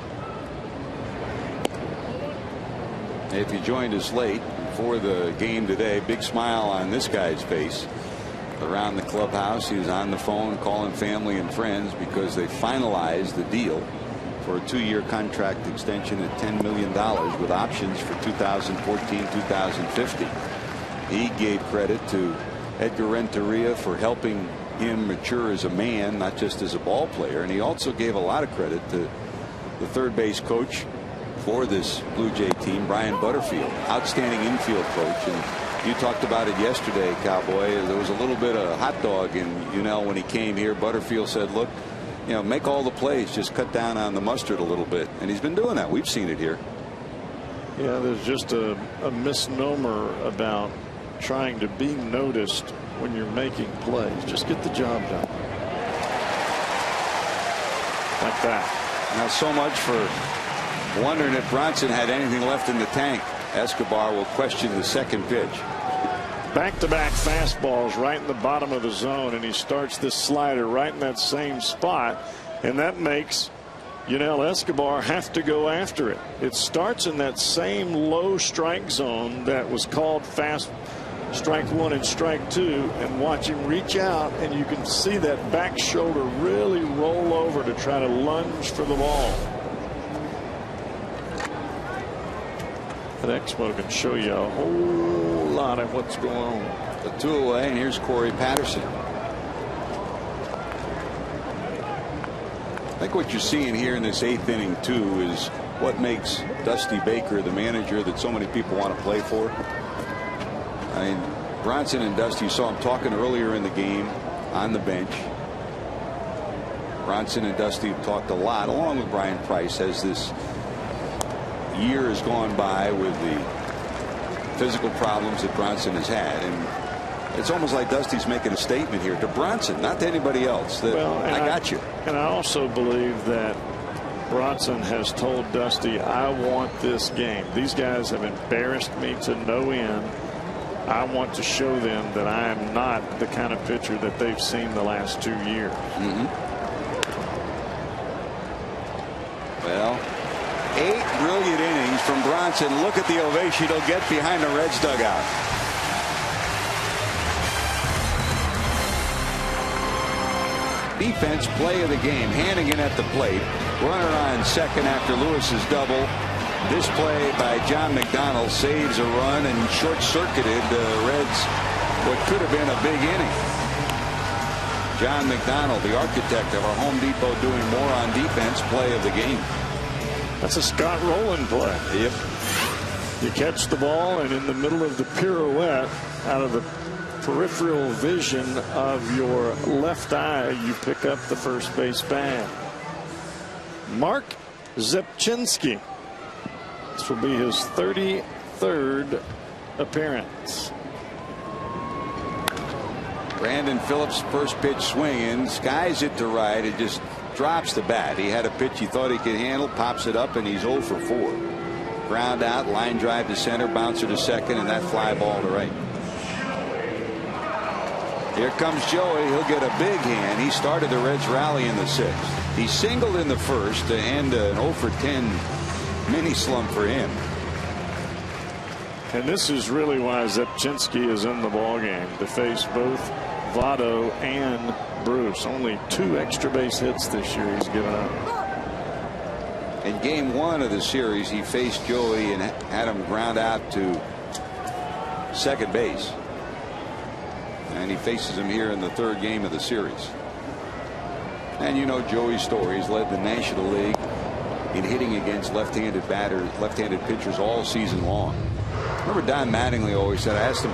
If you joined us late before the game today, big smile on this guy's face around the clubhouse. He was on the phone calling family and friends because they finalized the deal for a 2-year contract extension at $10 million with options for 2014-2050. He gave credit to Edgar Renteria for helping him mature as a man, not just as a ball player. And he also gave a lot of credit to the third base coach for this Blue Jay team, Brian Butterfield, outstanding infield coach. And you talked about it yesterday, Cowboy. There was a little bit of hot dog in Yunel when he came here. Butterfield said, look, you know, make all the plays, just cut down on the mustard a little bit. And he's been doing that. We've seen it here. Yeah, there's just a misnomer about trying to be noticed when you're making plays. Just get the job done. Like that. Now, so much for wondering if Bronson had anything left in the tank. Escobar will question the second pitch. Back-to-back fastballs right in the bottom of the zone, and he starts this slider right in that same spot, and that makes Yunel Escobar have to go after it. It starts in that same low strike zone that was called fast strike 1 and strike 2, and watch him reach out, and you can see that back shoulder really roll over to try to lunge for the ball. That Expo can show you a whole lot of what's going on. The 2 away, and here's Corey Patterson. I think what you're seeing here in this 8th inning too is what makes Dusty Baker the manager that so many people want to play for. I mean, Bronson and Dusty, you saw him talking earlier in the game on the bench. Bronson and Dusty have talked a lot, along with Brian Price, as this year has gone by with the physical problems that Bronson has had. And it's almost like Dusty's making a statement here to Bronson, not to anybody else, that I got you. And I also believe that Bronson has told Dusty, I want this game. These guys have embarrassed me to no end. I want to show them that I am not the kind of pitcher that they've seen the last 2 years. Well, 8 brilliant innings from Bronson. Look at the ovation he'll get behind the Reds dugout. Defense play of the game. Hannigan at the plate. Runner on second after Lewis's double. This play by John McDonald saves a run and short-circuited the Reds what could have been a big inning. John McDonald, the architect of our Home Depot doing more on defense play of the game. That's a Scott Rowland play. Yep. You catch the ball, and in the middle of the pirouette, out of the peripheral vision of your left eye, you pick up the first base bag. Mark Zepchinski. This will be his 33rd appearance. Brandon Phillips, first pitch swinging, skies it to right. It just drops the bat. He had a pitch he thought he could handle, pops it up, and he's 0 for 4. Ground out, line drive to center, bouncer to second, and that fly ball to right. Here comes Joey. He'll get a big hand. He started the Reds rally in the 6th. He singled in the first to end an 0 for 10 mini slump for him. And this is really why Zepchinski is in the ballgame, to face both Votto and Bruce. Only 2 extra base hits this year he's given up. In game 1 of the series, he faced Joey and had him ground out to second base. And he faces him here in the 3rd game of the series. And you know Joey's story. He's led the National League in hitting against left-handed batters, left-handed pitchers all season long. Remember Don Mattingly always said, I asked him,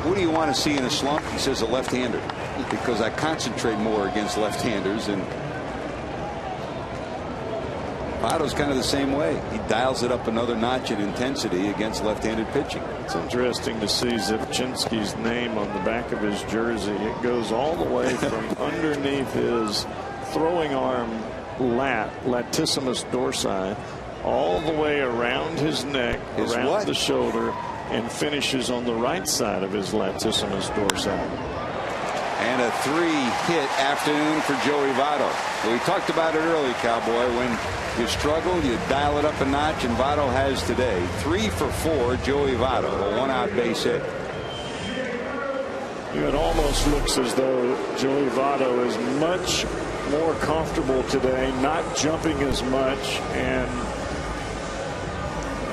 what do you want to see in a slump? He says a left-hander, because I concentrate more against left-handers. And Votto's kind of the same way. He dials it up another notch in intensity against left-handed pitching. It's interesting to see Zepchinski's name on the back of his jersey. It goes all the way from underneath his throwing arm latissimus dorsi, all the way around his neck, around the shoulder, and finishes on the right side of his latissimus dorsi. And a 3-hit afternoon for Joey Votto. We talked about it early, Cowboy. When you struggle, you dial it up a notch, and Votto has today. 3 for 4, Joey Votto, a 1-out base hit. It almost looks as though Joey Votto is much more comfortable today, not jumping as much, and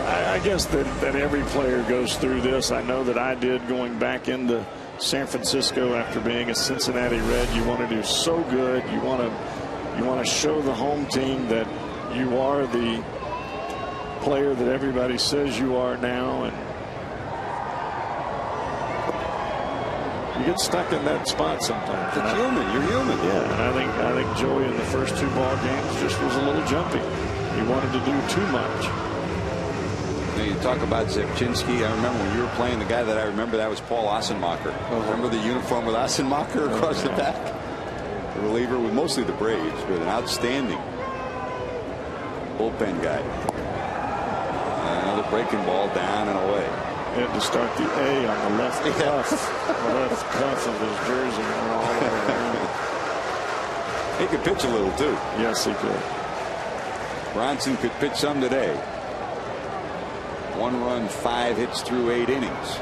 I guess that every player goes through this. I know that I did going back into San Francisco after being a Cincinnati Red. You want to do so good. You want to show the home team that you are the player that everybody says you are now, and you get stuck in that spot sometimes. It's human. You're human. Yeah, and I think Joey in the first 2 ball games just was a little jumpy. He wanted to do too much. Now you talk about Zepchinski. I remember when you were playing, the guy that I remember, that was Paul Ossenmacher. Remember the uniform with Ossenmacher across the back? The reliever with mostly the Braves, but an outstanding bullpen guy. Another breaking ball down and away. He had to start the A on the left cuff, the left cuff of his jersey. All the way around. He could pitch a little too. Yes, he could. Bronson could pitch some today. 1 run, 5 hits through 8 innings.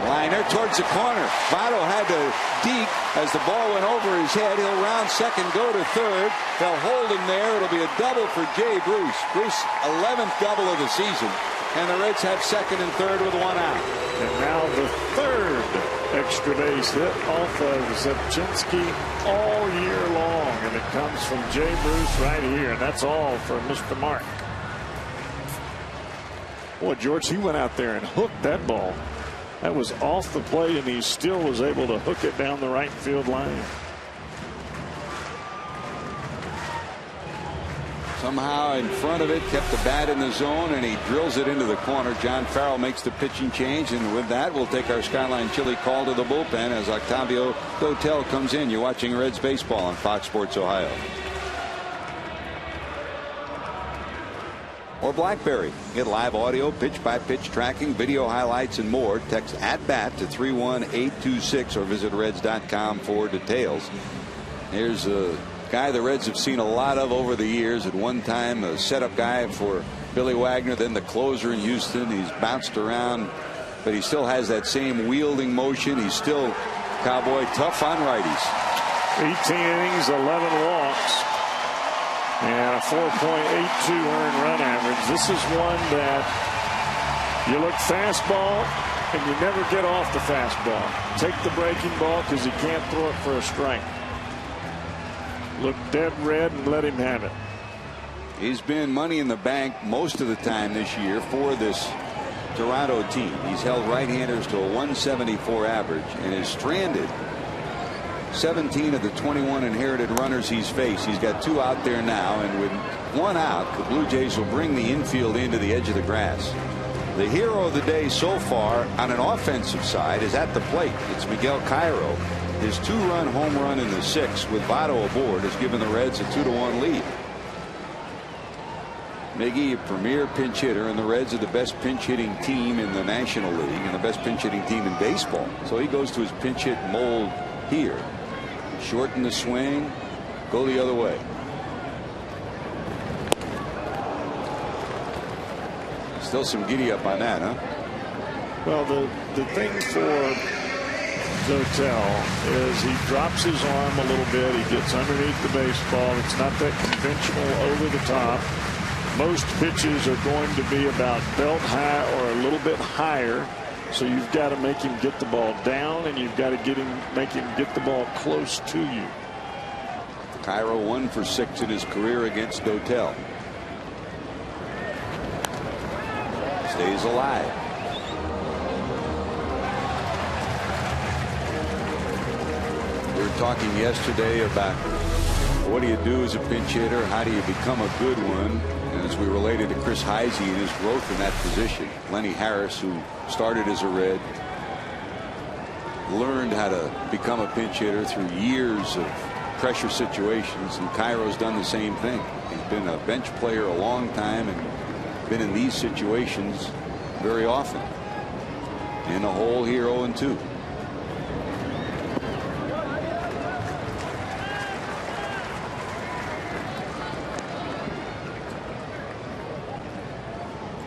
Liner towards the corner. Votto had to deep as the ball went over his head. He'll round second, go to third. They'll hold him there. It'll be a double for Jay Bruce. Bruce, 11th double of the season. And the Reds have second and third with 1 out. And now the 3rd extra base hit off of Zepchinski all year long. And it comes from Jay Bruce right here. And that's all for Mr. Mark. Boy, George, he went out there and hooked that ball. That was off the plate, and he still was able to hook it down the right field line. Somehow in front of it, kept the bat in the zone, and he drills it into the corner. John Farrell makes the pitching change, and with that, we'll take our Skyline Chili call to the bullpen as Octavio Dotel comes in. You're watching Reds baseball on Fox Sports Ohio. Or BlackBerry. Get live audio, pitch-by-pitch tracking, video highlights, and more. Text @BAT to 31826 or visit Reds.com for details. Here's a guy the Reds have seen a lot of over the years. At one time, a setup guy for Billy Wagner, then the closer in Houston. He's bounced around, but he still has that same wielding motion. He's still, Cowboy, tough on righties. 18 innings, 11 walks. And a 4.82 earned run average. This is one that you look fastball and you never get off the fastball. Take the breaking ball because he can't throw it for a strike. Look dead red and let him have it. He's been money in the bank most of the time this year for this Toronto team. He's held right-handers to a 174 average and is stranded 17 of the 21 inherited runners he's faced. He's got 2 out there now, and with 1 out, the Blue Jays will bring the infield into the edge of the grass. The hero of the day so far on an offensive side is at the plate. It's Miguel Cairo. His 2-run home run in the 6th with Votto aboard has given the Reds a 2-1 lead. Miggy, a premier pinch hitter, and the Reds are the best pinch hitting team in the National League and the best pinch hitting team in baseball. So he goes to his pinch hit mold here. Shorten the swing, go the other way. Still some giddy up on that, huh? Well, the thing for Dotel is he drops his arm a little bit. He gets underneath the baseball. It's not that conventional over the top. Most pitches are going to be about belt high or a little bit higher. So you've got to make him get the ball down, and you've got to make him get the ball close to you. Cairo 1 for 6 in his career against Dotel. Stays alive. We were talking yesterday about what do you do as a pinch hitter? How do you become a good one? And as we related to Chris Heisey and his growth in that position, Lenny Harris, who started as a Red, learned how to become a pinch hitter through years of pressure situations, and Cairo's done the same thing. He's been a bench player a long time and been in these situations very often. In a hole here, 0-2.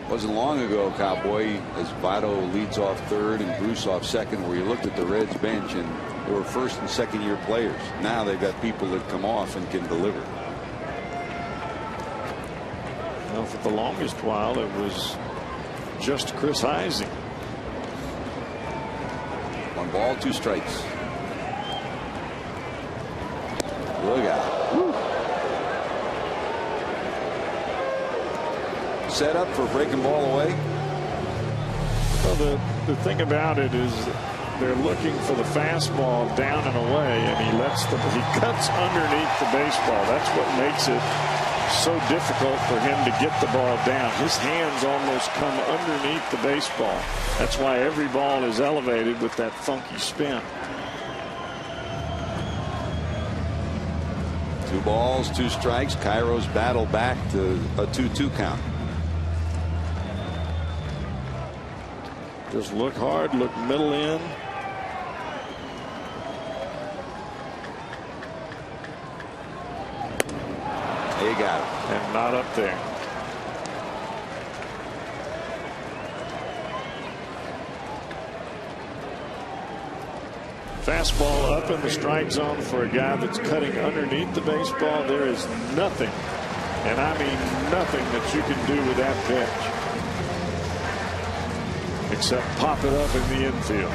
Wasn't long ago, Cowboy, as Votto leads off third and Bruce off second, where you looked at the Reds bench and they were first and second year players. Now they've got people that come off and can deliver. Well, for the longest while, it was just Chris Heisey. 1 ball, 2 strikes. Look out. Woo. Set up for breaking ball away. Well, the thing about it is they're looking for the fastball down and away, and he cuts underneath the baseball. That's what makes it so difficult for him to get the ball down. His hands almost come underneath the baseball. That's why every ball is elevated with that funky spin. 2 balls, 2 strikes. Cairo's battle back to a 2-2 count. Just look hard, look middle in. They got it. And not up there. Fastball up in the strike zone for a guy that's cutting underneath the baseball. There is nothing, and I mean nothing, that you can do with that pitch except pop it up in the infield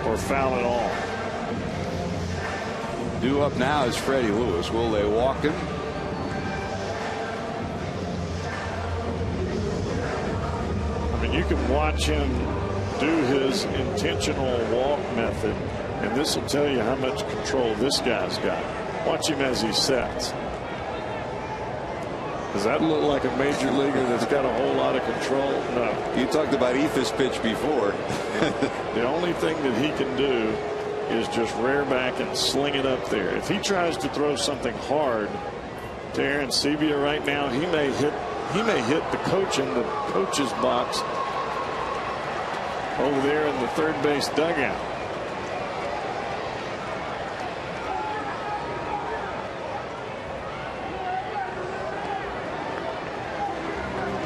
or foul it all. Due up now is Freddie Lewis. Will they walk him? I mean, you can watch him do his intentional walk method, and this will tell you how much control this guy's got. Watch him as he sets. Does that look like a major leaguer that's got a whole lot of control? No. You talked about Ethan's pitch before. The only thing that he can do is just rear back and sling it up there. If he tries to throw something hard to Aaron Sebia right now, he may hit the coach in the coach's box over there in the third base dugout.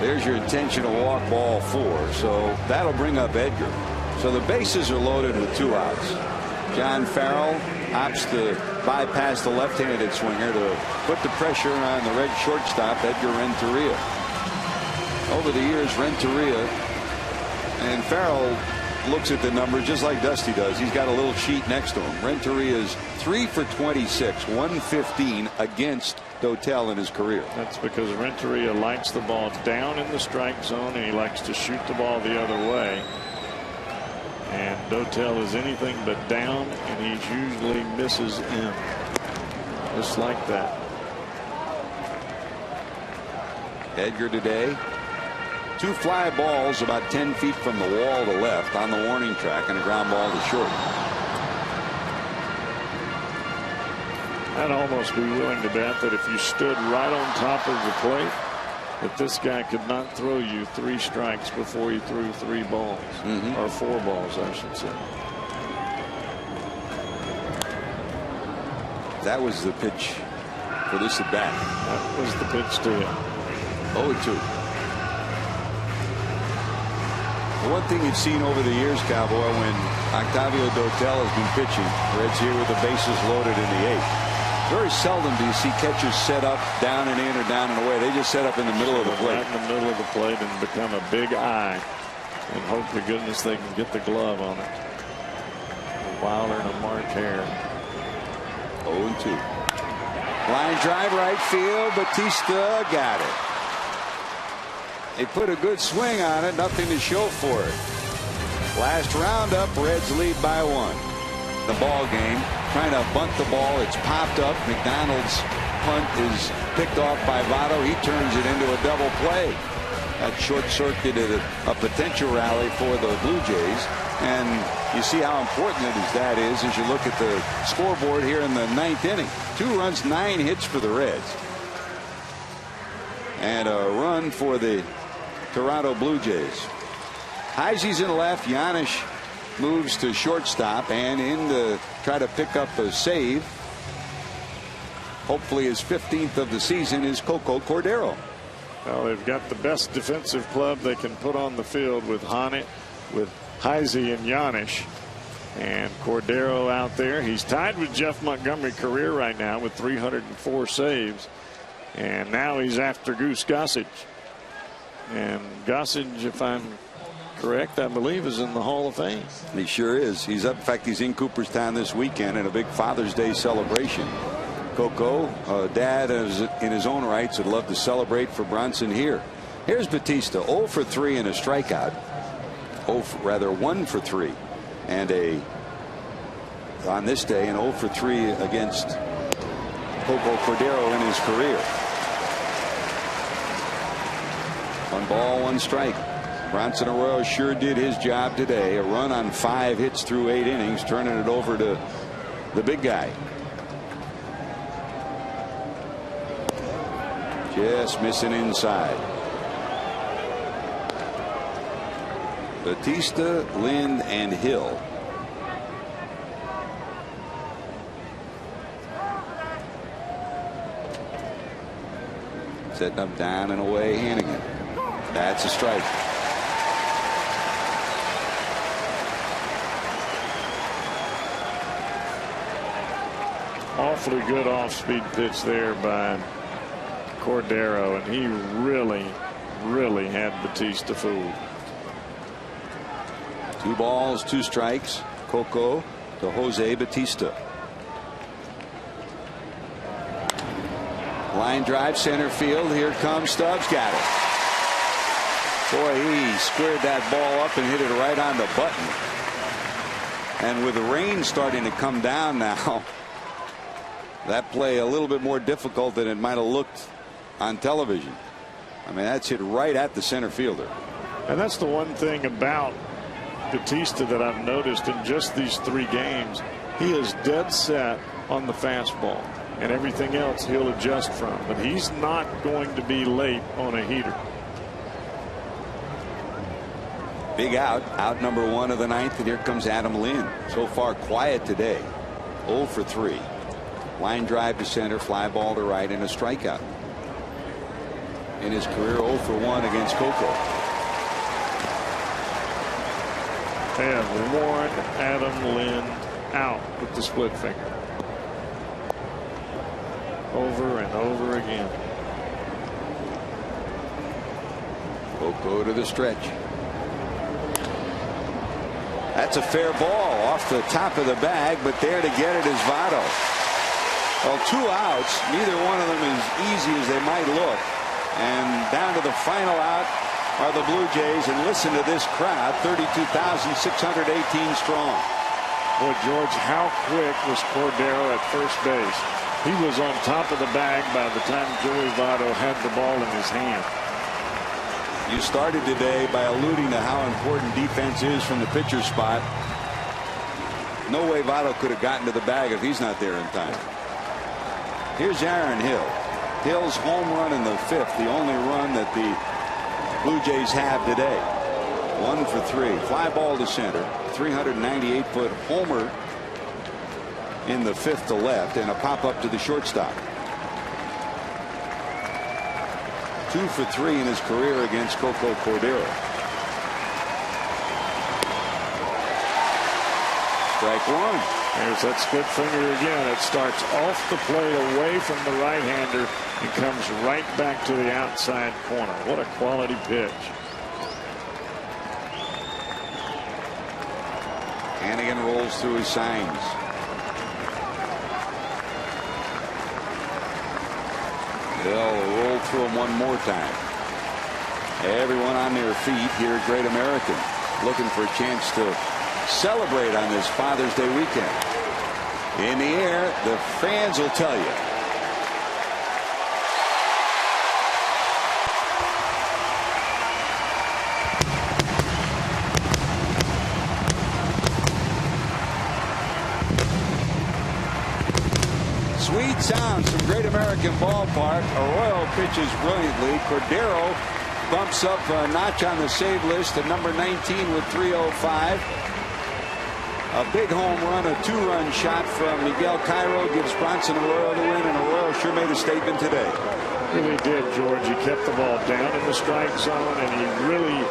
There's your intentional walk, ball 4. So that'll bring up Edgar. So the bases are loaded with 2 outs. John Farrell opts to bypass the left-handed swinger to put the pressure on the Red shortstop, Edgar Renteria. Over the years, Renteria and Farrell looks at the numbers just like Dusty does. He's got a little sheet next to him. Renteria's 3 for 26, 115 against Dotel in his career. That's because Renteria likes the ball down in the strike zone, and he likes to shoot the ball the other way. And Dotel is anything but down, and he usually misses in. Just like that. Edgar today, 2 fly balls about 10 feet from the wall to left on the warning track, and a ground ball to short. I'd almost be willing to bet that if you stood right on top of the plate, that this guy could not throw you 3 strikes before he threw 3 balls, or 4 balls, I should say. That was the pitch for this at bat. That was the pitch to him. 0-2. The one thing you've seen over the years, Cowboy, when Octavio Dotel has been pitching, Reds here with the bases loaded in the 8th. Very seldom do you see catchers set up down and in or down and away. They just set up in the middle of the plate. Right in the middle of the plate and become a big eye and hope to goodness they can get the glove on it. A Wilder and a Mark Hare. 0-2. Line drive right field. Batista got it. They put a good swing on it. Nothing to show for it. Last roundup, Reds lead by 1. The ball game, trying to bunt the ball. It's popped up. McDonald's punt is picked off by Votto. He turns it into a double play. That short-circuited a potential rally for the Blue Jays. And you see how important that is as you look at the scoreboard here in the 9th inning. 2 runs, 9 hits for the Reds. And a run for the Toronto Blue Jays. Heisey's in left. Giannis moves to shortstop and in to try to pick up a save. Hopefully his 15th of the season is Coco Cordero. Well, they've got the best defensive club they can put on the field with Honnett, with Heisey and Giannis. And Cordero out there. He's tied with Jeff Montgomery career right now with 304 saves. And now he's after Goose Gossage. And Gossage, if I'm correct, I believe is in the Hall of Fame. He sure is. He's up. In fact, he's in Cooperstown this weekend in a big Father's Day celebration. Coco, dad in his own rights, would love to celebrate for Bronson here. Here's Batista, 0 for 3 and a strikeout. 1 for 3 and on this day an 0 for 3 against Coco Cordero in his career. 1 ball, 1 strike. Bronson Arroyo sure did his job today. A run on 5 hits through 8 innings, turning it over to the big guy. Just missing inside. Batista, Lind, and Hill. Setting up down and away Hannigan. That's a strike. Awfully good off-speed pitch there by Cordero, and he really had Batista fooled. 2 balls, 2 strikes. Coco to Jose Batista. Line drive center field. Here comes Stubbs. Got it. Boy, he squared that ball up and hit it right on the button. And with the rain starting to come down now, that play a little bit more difficult than it might have looked on television. I mean, that's hit right at the center fielder. And that's the one thing about Batista that I've noticed in just these 3 games. He is dead set on the fastball, and everything else he'll adjust from. But he's not going to be late on a heater. Big out number 1 of the 9th, and here comes Adam Lind. So far quiet today. 0 for 3. Line drive to center, fly ball to right, and a strikeout. In his career, 0 for 1 against Coco. They have worn Adam Lind out with the split finger. Over and over again. Coco to the stretch. That's a fair ball off the top of the bag, but there to get it is Votto. Well, 2 outs, neither one of them as easy as they might look. And down to the final out are the Blue Jays, and listen to this crowd, 32,618 strong. Boy, George, how quick was Cordero at first base? He was on top of the bag by the time Joey Votto had the ball in his hand. You started today by alluding to how important defense is from the pitcher spot. No way Votto could have gotten to the bag if he's not there in time. Here's Aaron Hill. Hill's home run in the 5th, the only run that the Blue Jays have today. 1 for 3. Fly ball to center. 398-foot homer in the 5th to left, and a pop up to the shortstop. 2 for 3 in his career against Coco Cordero. Strike 1. There's that split finger again. It starts off the plate away from the right-hander and comes right back to the outside corner. What a quality pitch. Hannigan rolls through his signs. They'll roll through them one more time. Everyone on their feet here at Great American, looking for a chance to celebrate on this Father's Day weekend. In the air, the fans will tell you. sounds from Great American Ballpark. Arroyo pitches brilliantly. Cordero bumps up a notch on the save list to number 19 with 305. A big home run, a 2-run shot from Miguel Cairo gives Bronson Arroyo the win, and Arroyo sure made a statement today. Really did, George. He kept the ball down in the strike zone, and he really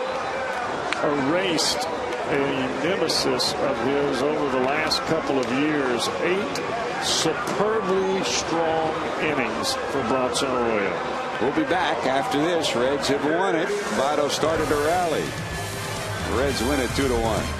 erased a nemesis of his over the last couple of years. 8 superbly strong innings for Bronson Arroyo. We'll be back after this. Reds have won it. Votto started a rally. The Reds win it 2-1.